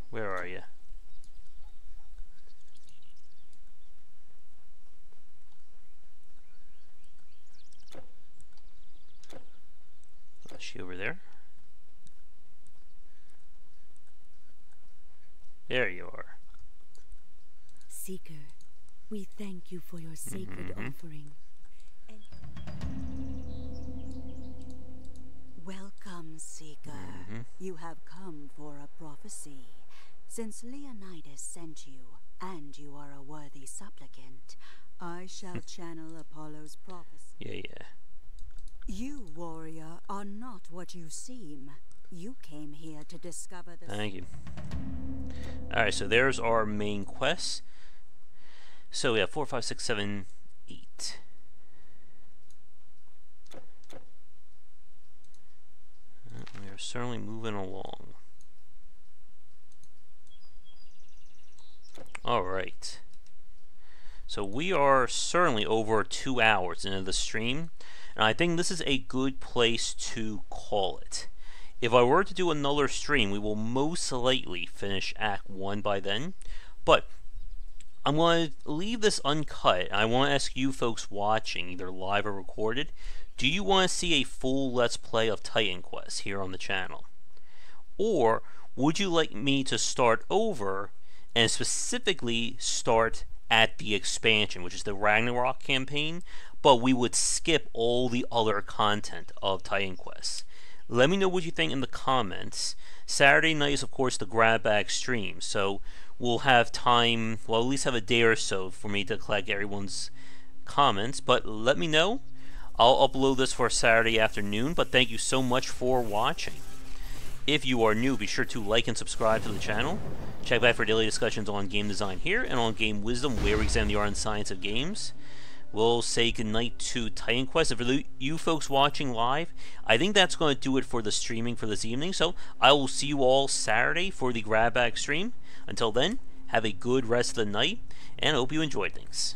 Where are you? Is she over there? There you are. Seeker, we thank you for your sacred offering. And welcome, Seeker. You have come for a prophecy. Since Leonidas sent you, and you are a worthy supplicant, I shall channel Apollo's prophecy. Yeah. You, warrior, are not what you seem. You came here to discover the... Thank you. Alright, so there's our main quest. So we have 4, 5, 6, 7, 8. We are certainly moving along. Alright. So we are certainly over 2 hours into the stream, and I think this is a good place to call it. If I were to do another stream, we will most likely finish Act 1 by then, but I'm going to leave this uncut. I want to ask you folks watching, either live or recorded, do you want to see a full Let's Play of Titan Quest here on the channel? Or would you like me to start over and specifically start at the expansion, which is the Ragnarok campaign, but we would skip all the other content of Titan Quest? Let me know what you think in the comments. Saturday night is, of course, the grab bag stream, so we'll have time, well, at least have a day or so for me to collect everyone's comments, but let me know. I'll upload this for Saturday afternoon, but thank you so much for watching. If you are new, be sure to like and subscribe to the channel. Check back for daily discussions on game design here and on game wisdom, where we examine the art and science of games. We'll say goodnight to Titan Quest. And for you folks watching live, I think that's going to do it for the streaming for this evening. So I will see you all Saturday for the grab bag stream. Until then, have a good rest of the night, and I hope you enjoyed things.